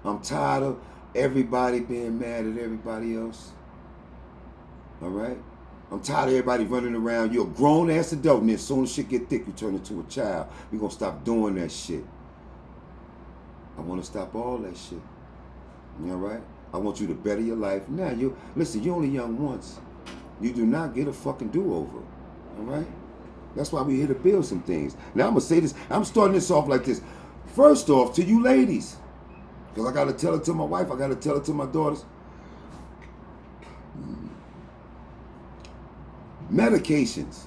I'm tired of everybody being mad at everybody else. All right? I'm tired of everybody running around. You're a grown-ass adult, and as soon as shit get thick, you turn into a child. We're going to stop doing that shit. I want to stop all that shit. All right? I want you to better your life. Now, listen, you're only young once. You do not get a fucking do-over. All right? That's why we're here to build some things. Now, I'm going to say this. I'm starting this off like this. First off, to you ladies, because I got to tell it to my wife. I got to tell it to my daughters. Medications.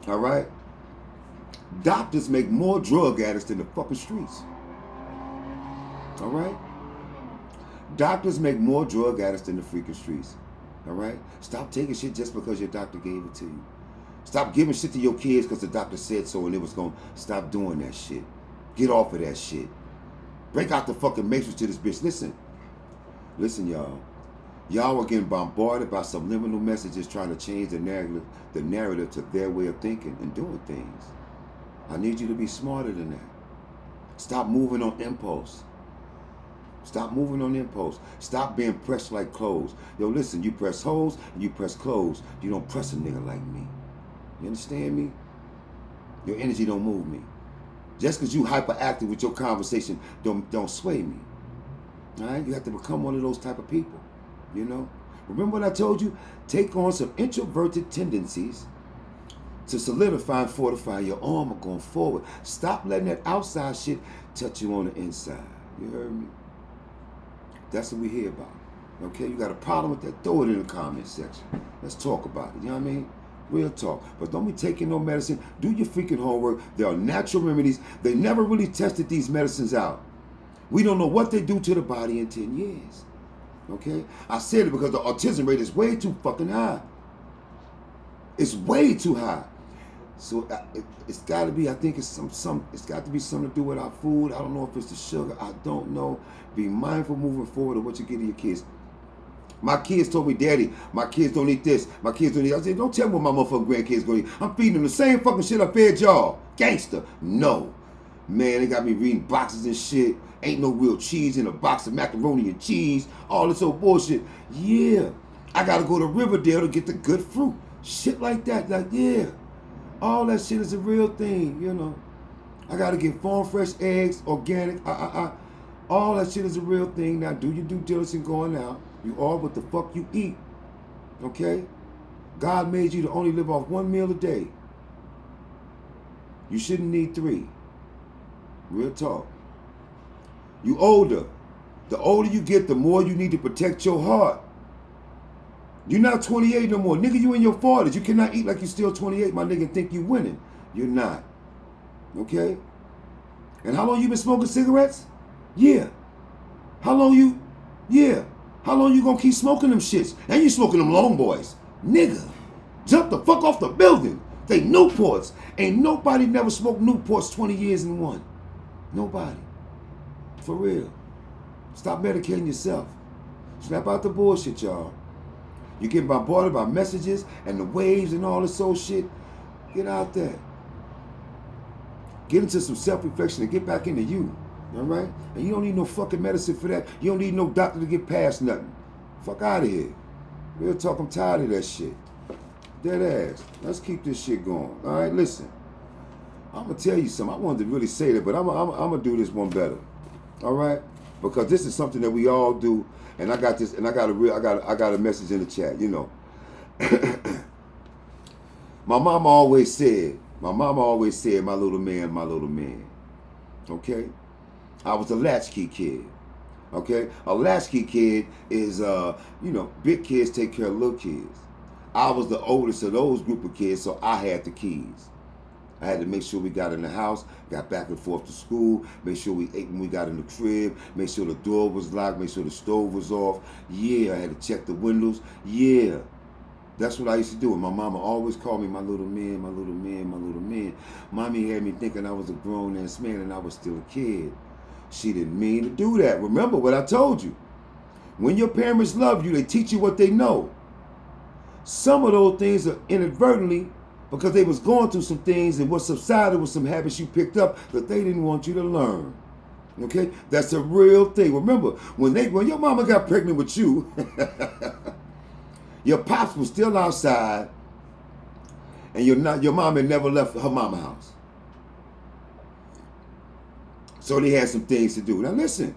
All right? Doctors make more drug addicts than the fucking streets. All right? Doctors make more drug addicts than the freaking streets. All right? Stop taking shit just because your doctor gave it to you. Stop giving shit to your kids because the doctor said so and it was going to stop doing that shit. Get off of that shit. Break out the fucking matrix to this bitch. Listen, y'all. Y'all are getting bombarded by subliminal messages trying to change the narrative to their way of thinking and doing things. I need you to be smarter than that. Stop moving on impulse. Stop moving on impulse. Stop being pressed like clothes. Yo, listen, you press hoes and you press clothes. You don't press a nigga like me. You understand me? Your energy don't move me. Just because you hyperactive with your conversation don't sway me. All right? You have to become one of those type of people. You know? Remember what I told you? Take on some introverted tendencies to solidify and fortify your armor going forward. Stop letting that outside shit touch you on the inside. You heard me? That's what we hear about. Okay, you got a problem with that? Throw it in the comment section. Let's talk about it. You know what I mean? Real talk. But don't be taking no medicine. Do your freaking homework. There are natural remedies. They never really tested these medicines out. We don't know what they do to the body in 10 years. Okay? I said it because the autism rate is way too fucking high. It's way too high. So it's got to be, I think it's it's got to be something to do with our food. I don't know if it's the sugar. I don't know. Be mindful moving forward of what you give to your kids. My kids told me, Daddy, my kids don't eat this. My kids don't eat. I said, don't tell me what my motherfucking grandkids gonna eat. I'm feeding them the same fucking shit I fed y'all. Gangster. No. Man, they got me reading boxes and shit. Ain't no real cheese in a box of macaroni and cheese. All this old bullshit. Yeah. I gotta go to Riverdale to get the good fruit. Shit like that. Like, yeah. All that shit is a real thing, you know. I gotta get farm fresh eggs, organic, all that shit is a real thing. Now do your due diligence going out. You are what the fuck you eat. Okay? God made you to only live off 1 meal a day. You shouldn't need 3. Real talk. You older. The older you get, the more you need to protect your heart. You're not 28 no more. Nigga, you in your 40s. You cannot eat like you're still 28, my nigga, and think you winning. You're not. Okay? And how long you been smoking cigarettes? Yeah. How long you gonna keep smoking them shits? And you smoking them long boys. Nigga, jump the fuck off the building. They Newports. Ain't nobody never smoked Newports 20 years in one. Nobody. For real. Stop medicating yourself. Snap out the bullshit, y'all. You get bombarded by messages and the waves and all this old shit. Get out there. Get into some self-reflection and get back into you. All right? And you don't need no fucking medicine for that. You don't need no doctor to get past nothing. Fuck out of here. Real talk, I'm tired of that shit. Dead ass. Let's keep this shit going. All right, listen. I'm gonna tell you something. I wanted to really say that, but I'm gonna do this one better. All right? Because this is something that we all do. And I got this, and I got a message in the chat, you know. My mama always said, my little man, my little man. Okay? I was a latchkey kid. Okay? A latchkey kid is, you know, big kids take care of little kids. I was the oldest of those group of kids, so I had the keys. I had to make sure we got in the house, got back and forth to school, make sure we ate when we got in the crib, make sure the door was locked, make sure the stove was off. Yeah, I had to check the windows. Yeah, that's what I used to do. And my mama always called me my little man, my little man, my little man. Mommy had me thinking I was a grown-ass man and I was still a kid. She didn't mean to do that. Remember what I told you. When your parents love you, they teach you what they know. Some of those things are inadvertently because they was going through some things and what subsided was some habits you picked up that they didn't want you to learn. Okay? That's a real thing. Remember, when your mama got pregnant with you, your pops was still outside and your mom had never left her mama house. So they had some things to do. Now listen,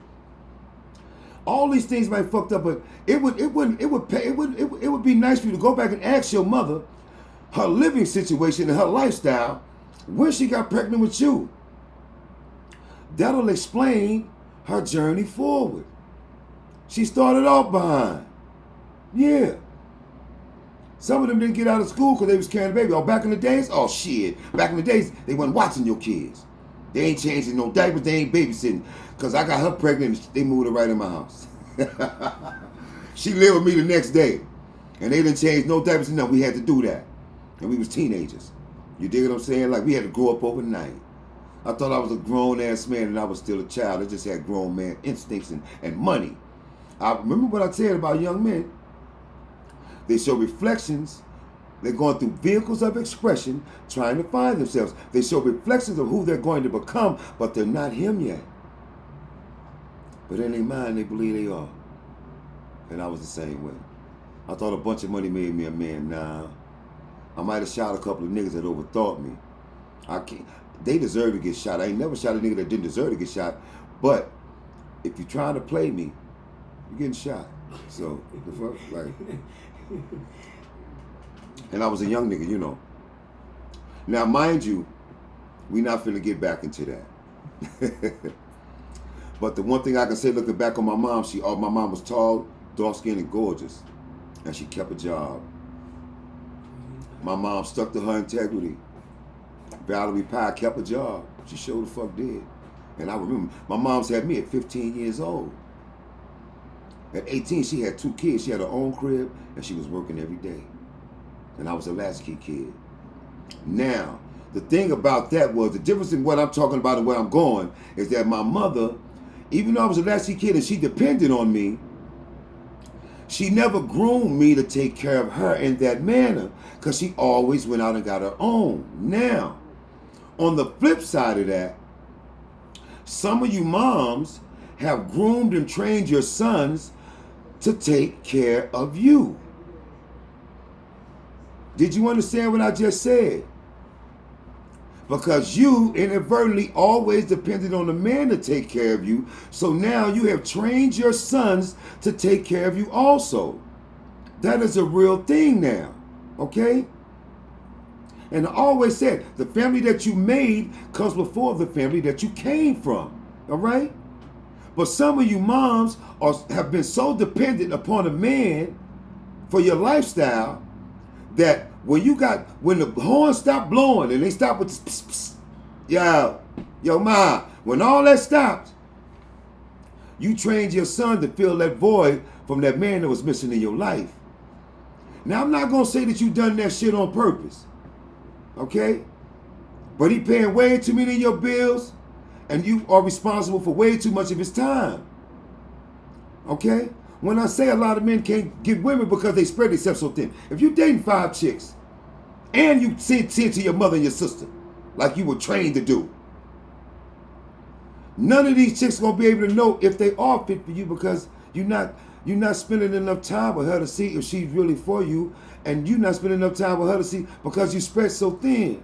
all these things might fucked up, but it would be nice for you to go back and ask your mother her living situation and her lifestyle when she got pregnant with you. That'll explain her journey forward. She started off behind. Yeah. Some of them didn't get out of school because they was carrying the baby. Oh, back in the days? Oh, shit. Back in the days, they wasn't watching your kids. They ain't changing no diapers. They ain't babysitting. Because I got her pregnant, they moved her right in my house. She lived with me the next day. And they didn't change no diapers and nothing. We had to do that. And we was teenagers. You dig what I'm saying? Like, we had to grow up overnight. I thought I was a grown-ass man and I was still a child. I just had grown man instincts and money. I remember what I said about young men. They show reflections. They're going through vehicles of expression, trying to find themselves. They show reflections of who they're going to become, but they're not him yet. But in their mind, they believe they are. And I was the same way. I thought a bunch of money made me a man. Nah. I might have shot a couple of niggas that overthought me. They deserve to get shot. I ain't never shot a nigga that didn't deserve to get shot. But if you're trying to play me, you're getting shot. So, the fuck? Like... And I was a young nigga, you know. Now, mind you, we not finna get back into that. But the one thing I can say, looking back on my mom, my mom was tall, dark-skinned, and gorgeous, and she kept a job. My mom stuck to her integrity. Valerie Pye kept a job. She sure the fuck did. And I remember, my mom's had me at 15 years old. At 18, she had 2 kids. She had her own crib, and she was working every day. And I was a latchkey kid. Now, the thing about that was, the difference in what I'm talking about and where I'm going, is that my mother, even though I was a latchkey kid and she depended on me, she never groomed me to take care of her in that manner, because she always went out and got her own. Now, on the flip side of that, some of you moms have groomed and trained your sons to take care of you. Did you understand what I just said? Because you inadvertently always depended on the man to take care of you. So now you have trained your sons to take care of you also. That is a real thing now. Okay? And I always said, the family that you made comes before the family that you came from. All right? But some of you moms have been so dependent upon a man for your lifestyle that when the horn stopped blowing and they stopped with this pss, pss, yo ma, when all that stopped, you trained your son to fill that void from that man that was missing in your life. Now, I'm not going to say that you done that shit on purpose, okay? But he paying way too many of your bills, and you are responsible for way too much of his time, okay? When I say a lot of men can't get women because they spread themselves so thin. If you dating 5 chicks and you send to your mother and your sister like you were trained to do, none of these chicks gonna be able to know if they are fit for you, because you're not spending enough time with her to see if she's really for you, and you're not spending enough time with her to see because you spread so thin.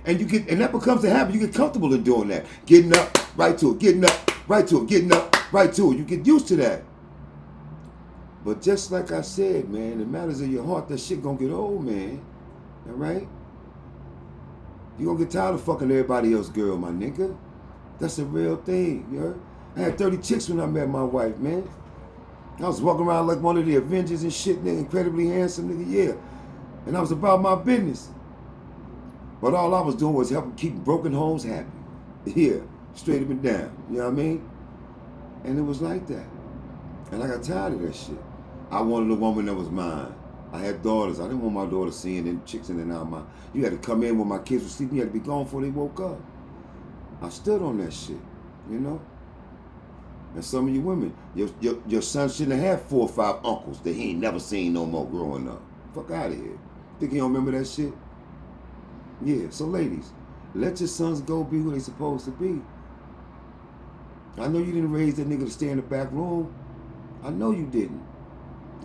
And that becomes a habit. You get comfortable in doing that. Getting up, right to it, getting up, right to it, getting up, right to it. You get used to that. But just like I said, man, it matters in your heart, that shit gonna get old, man. All right? You gonna get tired of fucking everybody else's girl, my nigga. That's a real thing, you heard? I had 30 chicks when I met my wife, man. I was walking around like one of the Avengers and shit, nigga, incredibly handsome, nigga, yeah. And I was about my business. But all I was doing was helping keep broken homes happy. Yeah, straight up and down, you know what I mean? And it was like that. And I got tired of that shit. I wanted a woman that was mine. I had daughters. I didn't want my daughters seeing them chicks in and out. You had to come in when my kids were sleeping. You had to be gone before they woke up. I stood on that shit, you know? And some of you women, your son shouldn't have had 4 or 5 uncles that he ain't never seen no more growing up. Fuck out of here. Think you don't remember that shit? Yeah, so ladies, let your sons go be who they supposed to be. I know you didn't raise that nigga to stay in the back room. I know you didn't.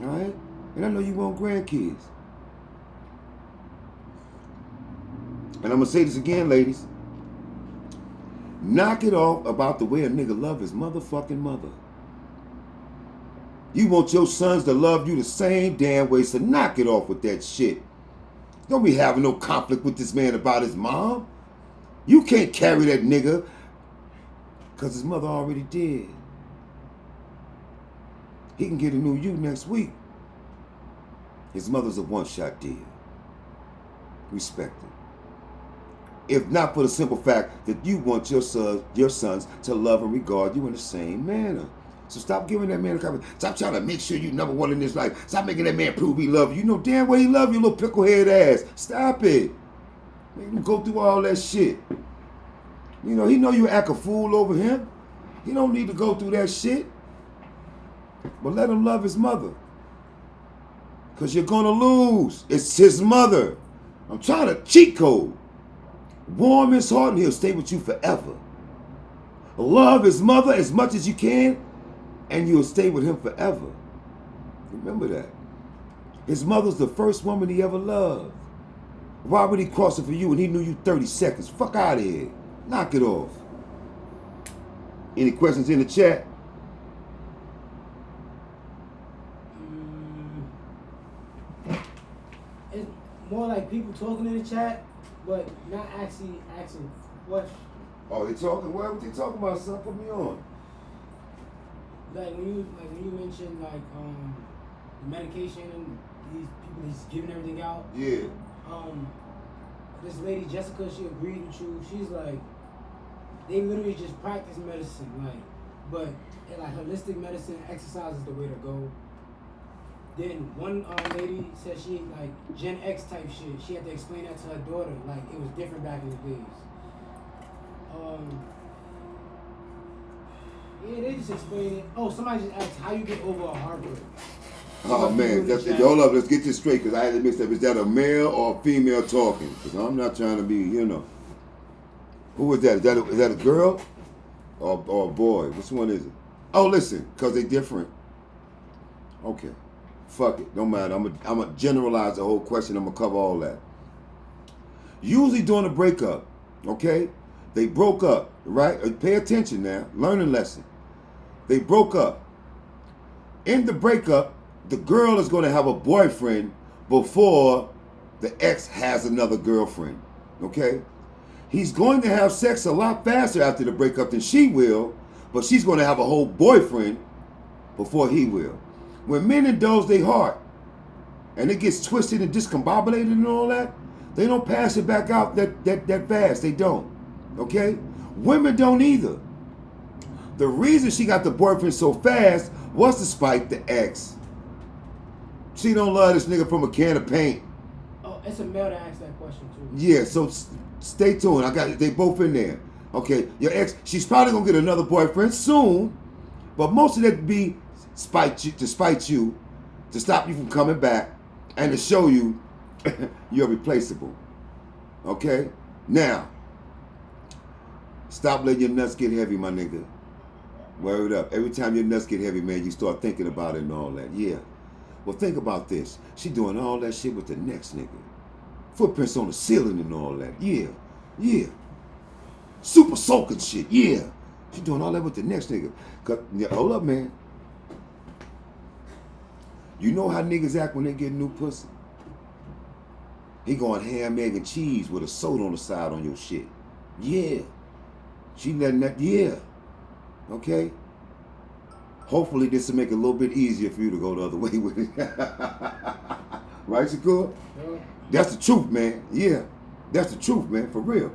All right? And I know you want grandkids. And I'm going to say this again, ladies. Knock it off about the way a nigga love his motherfucking mother. You want your sons to love you the same damn way, so knock it off with that shit. Don't be having no conflict with this man about his mom. You can't carry that nigga because his mother already did. He can get a new you next week. His mother's a one-shot deal. Respect it. If not for the simple fact that you want your sons to love and regard you in the same manner. So stop giving that man a compliment. Stop trying to make sure you're number one in this life. Stop making that man prove he love you. You know damn well he love you, little picklehead ass. Stop it. Make him go through all that shit. You know, he know you act a fool over him. He don't need to go through that shit. But let him love his mother. Because you're going to lose. It's his mother. I'm trying to cheat code. Warm his heart and he'll stay with you forever. Love his mother as much as you can and you'll stay with him forever. Remember that. His mother's the first woman he ever loved. Why would he cross it for you when he knew you 30 seconds? Fuck out of here. Knock it off. Any questions in the chat? It's more like people talking in the chat, but not actually asking questions. Oh, they talking? What they talking about, son? Put me on. Like when you mentioned the medication and these people just giving everything out. Yeah. This lady Jessica, she agreed with you. She's like, they literally just practice medicine, but like holistic medicine, exercise is the way to go. Then one lady said she like Gen X type shit. She had to explain that to her daughter, like it was different back in the days. Yeah, they just explained it. Oh, somebody just asked how you get over a heartbreak. Oh man, hold up, let's get this straight because I had to mix up. Is that a male or a female talking? Because I'm not trying to be, Who is that? Is that a girl or a boy? Which one is it? Oh, listen, because they different. Okay. Fuck it. Don't matter. I'm going to generalize the whole question. I'm going to cover all that. Usually during a breakup, okay, they broke up, right? Pay attention now. Learning lesson. They broke up. In the breakup, the girl is going to have a boyfriend before the ex has another girlfriend, okay? He's going to have sex a lot faster after the breakup than she will, but she's going to have a whole boyfriend before he will. When men indulge their heart and it gets twisted and discombobulated and all that, they don't pass it back out that fast. They don't, okay? Women don't either. The reason she got the boyfriend so fast was to spite the ex. She don't love this nigga from a can of paint. Oh, it's a male to ask that question too. Yeah, so stay tuned. They both in there. Okay, your ex, she's probably gonna get another boyfriend soon, but most of that be spite you, to stop you from coming back, and to show you you're replaceable. Okay? Now, stop letting your nuts get heavy, my nigga. Word up. Every time your nuts get heavy, man, you start thinking about it and all that. Yeah. Well, think about this. She doing all that shit with the next nigga. Footprints on the ceiling and all that. Yeah. Yeah. Super soaking shit. Yeah. She doing all that with the next nigga. Hold up, man. You know how niggas act when they get new pussy? He going ham, egg, and cheese with a soda on the side on your shit. Yeah. She letting that, yeah. Okay? Hopefully this will make it a little bit easier for you to go the other way with it. Right, Shakur? Yeah. That's the truth, man. Yeah. That's the truth, man. For real.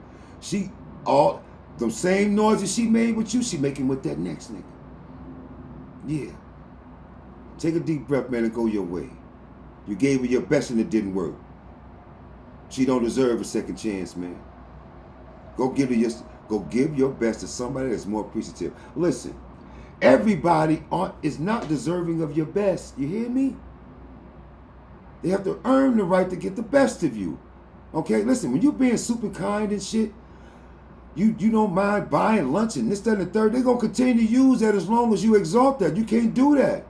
All them same noises she made with you, she making with that next nigga. Yeah. Take a deep breath, man, and go your way. You gave her your best and it didn't work. She don't deserve a second chance, man. Go give your best to somebody that's more appreciative. Listen, everybody is not deserving of your best. You hear me? They have to earn the right to get the best of you. Okay, listen, when you're being super kind and shit, you don't mind buying lunch and this, that, and the third, they're going to continue to use that as long as you exalt that. You can't do that.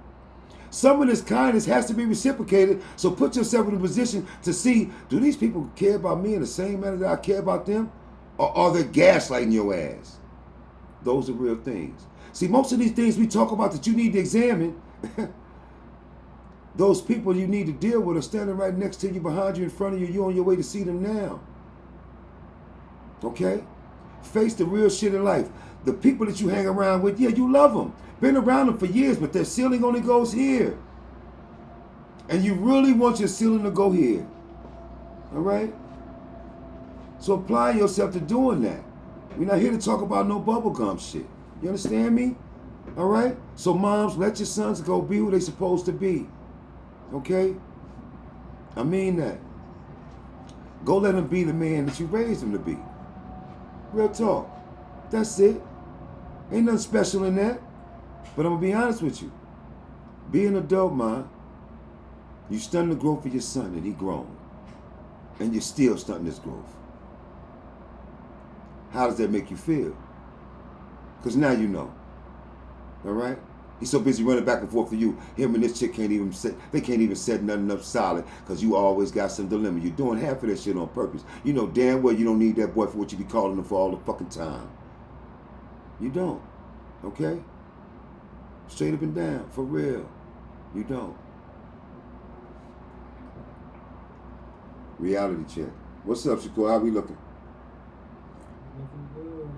Some of this kindness has to be reciprocated, so put yourself in a position to see, do these people care about me in the same manner that I care about them? Or are they gaslighting your ass? Those are real things. See, most of these things we talk about that you need to examine, those people you need to deal with are standing right next to you, behind you, in front of you. You're on your way to see them now. Okay? Face the real shit in life. The people that you hang around with, yeah, you love them. Been around them for years, but their ceiling only goes here. And you really want your ceiling to go here. All right? So apply yourself to doing that. We're not here to talk about no bubblegum shit. You understand me? All right? So moms, let your sons go be who they supposed to be. Okay? I mean that. Go let them be the man that you raised them to be. Real talk. That's it. Ain't nothing special in that. But I'm going to be honest with you. Be an adult, man. You stunting the growth of your son and he grown. And you're still stunting his growth. How does that make you feel? Because now you know. All right? He's so busy running back and forth to you. Him and this chick can't even set nothing up solid because you always got some dilemma. You're doing half of that shit on purpose. You know damn well you don't need that boy for what you be calling him for all the fucking time. You don't. Okay? Straight up and down. For real. You don't. Reality check. What's up, Shakur? How we looking? Looking good.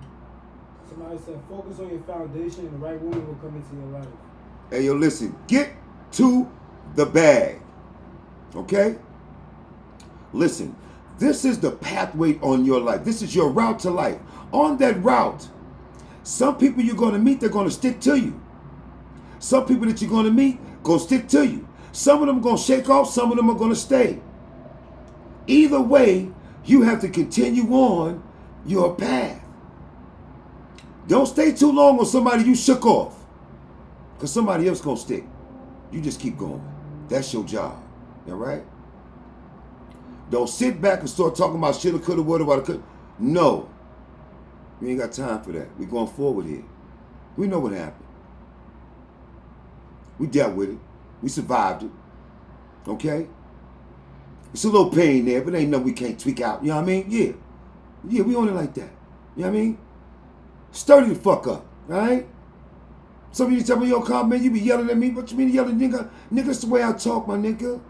Somebody said, focus on your foundation and the right woman will come into your life. Hey, yo, listen. Get to the bag. Okay? Listen. This is the pathway on your life. This is your route to life. On that route, some people you're going to meet, they're going to stick to you. Some people that you're going to meet, going to stick to you. Some of them are going to shake off. Some of them are going to stay. Either way, you have to continue on your path. Don't stay too long on somebody you shook off, because somebody else going to stick. You just keep going. That's your job. All right? Don't sit back and start talking about shoulda, coulda, woulda, woulda, coulda. No. We ain't got time for that. We're going forward here. We know what happened. We dealt with it. We survived it. Okay? It's a little pain there, but ain't nothing we can't tweak out. You know what I mean? Yeah. Yeah, we on it like that. You know what I mean? Sturdy the fuck up. Alright? Some of you tell me, yo, Carl, man, you be yelling at me. What you mean yelling, nigga? Nigga, that's the way I talk, my nigga.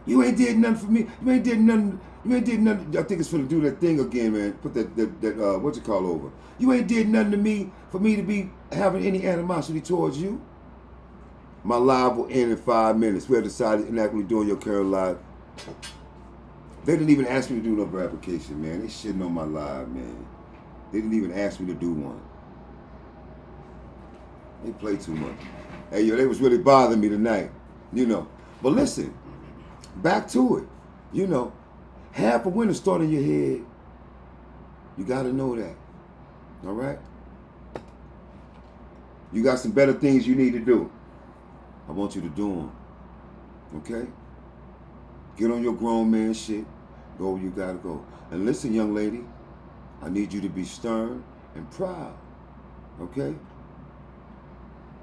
You ain't did nothing for me. You ain't did nothing. You ain't did nothing. I think it's finna do that thing again, man. Put that what's it called over. You ain't did nothing to me for me to be having any animosity towards you. My live will end in 5 minutes. We have decided inaccurately doing your current live. They didn't even ask me to do no verification, man. They shitting on my live, man. They didn't even ask me to do one. They play too much. Hey, yo, they was really bothering me tonight, you know. But listen, back to it. You know, half a winner start in your head. You got to know that. All right? You got some better things you need to do. I want you to do them. Okay? Get on your grown man shit. Go where you got to go. And listen, young lady, I need you to be stern and proud. Okay?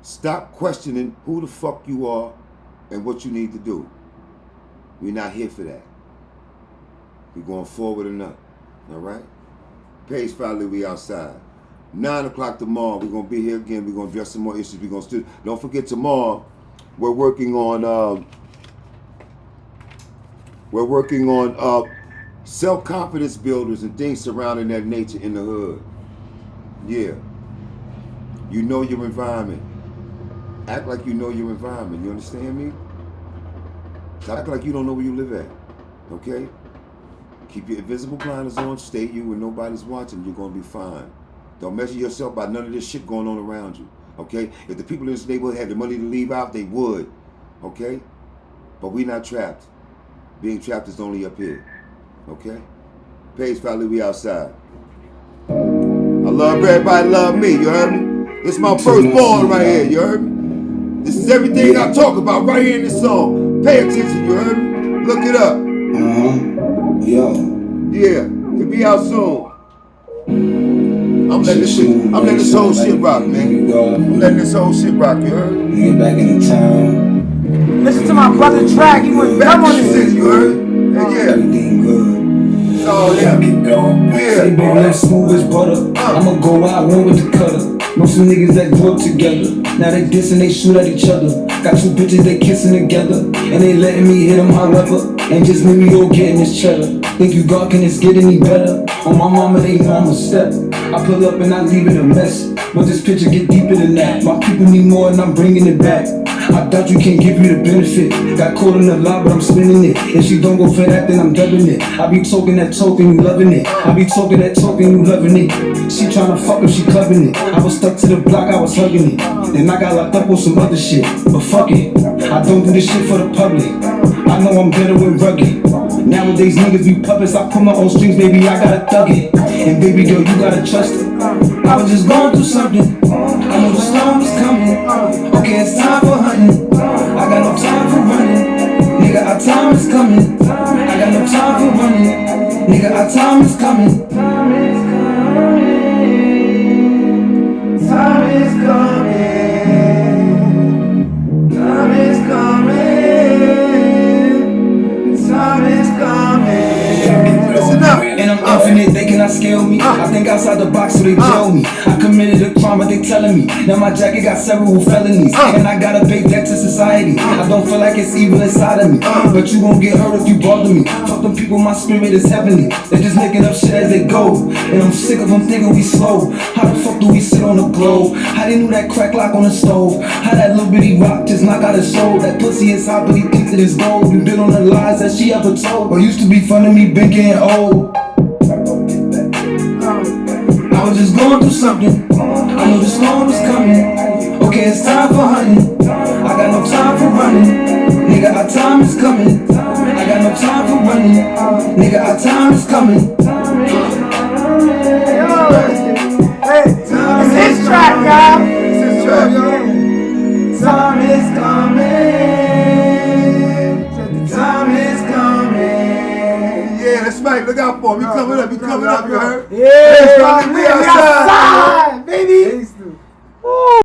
Stop questioning who the fuck you are and what you need to do. We're not here for that. We're going forward or not. All right? Page5Lit, we outside. 9 o'clock tomorrow, we're going to be here again. We're going to address some more issues. We're going to don't forget tomorrow, we're working on self-confidence builders and things surrounding that nature in the hood. Yeah. You know your environment. Act like you know your environment. You understand me? Act like you don't know where you live at. Okay? Keep your invisible blinders on. Stay you when nobody's watching. You're going to be fine. Don't measure yourself by none of this shit going on around you. Okay? If the people in this neighborhood had the money to leave out, they would. Okay? But we're not trapped. Being trapped is only up here. Okay? Page5Lit, we outside. I love everybody, love me. You heard me? This is my firstborn right here. You heard me? This is everything I talk about right here in this song. Pay attention, you heard me? Look it up. Yo. Yeah, it'll be out soon. I'm letting this whole shit rock, man. I'm letting this whole shit rock, you heard? We get back into town. Listen to my brother track. He went Back dumb on in the this. city, you heard? Yeah. Everything good. It's all Yeah, there. keep going. Yeah. Say, baby, let's smooth as butter. I'ma go out one with the cutter. Know some niggas that grew up together. Now they dissing, they shoot at each other. Got two bitches, they kissing together. And they letting me hit them however. And just let me go getting this cheddar. Think you God, can this get any better? On my mama, they know I'm a step. I pull up and I leave it a mess. But this picture get deeper than that. My people need more and I'm bringing it back. I doubt you can give you the benefit. Got caught in the lie, but I'm spinning it. If she don't go for that, then I'm dubbing it. I be talking that token, you loving it. I be talking that token, you loving it. She tryna fuck if she clubbing it. I was stuck to the block, I was hugging it. Then I got locked up on some other shit. But fuck it, I don't do this shit for the public. I know I'm better with rugged. Nowadays niggas be puppets, I put my own strings, baby, I gotta thug it. And baby girl, you gotta trust it. I was just going through something. I know the storm is coming. Okay, it's time for hunting. I got no time for running. Nigga, our time is coming. I got no time for running. Nigga, our time is coming. Time is coming. Time is coming. Time is coming. Time is coming. Listen up. And I'm infinite, they cannot scale me. I think think outside the box so they jail me. I committed a crime but they telling me. Now my jacket got several felonies. And I gotta pay debt to society. I don't feel like it's evil inside of me. But you won't get hurt if you bother me. Fuck them people, my spirit is heavenly. They're just making up shit as they go. And I'm sick of them thinking we slow. How the fuck do we sit on the globe? How they knew that crack lock on the stove? How that little bitty rock just knock out his soul? That pussy is hot but he thinks it is gold. You been on the lies that she ever told. Or used to be fun of me, been getting old. I was just going through something. I knew the storm was coming. Okay, it's time for hunting. I got no time for running. Nigga, our time is coming. I got no time for running. Nigga, our time is coming. It's his track, y'all. It's his track, y'all. Time is coming. Time is coming. Yeah, that's Mike. Look out for him. He coming up. He coming up. You heard? Yeah, We outside. baby.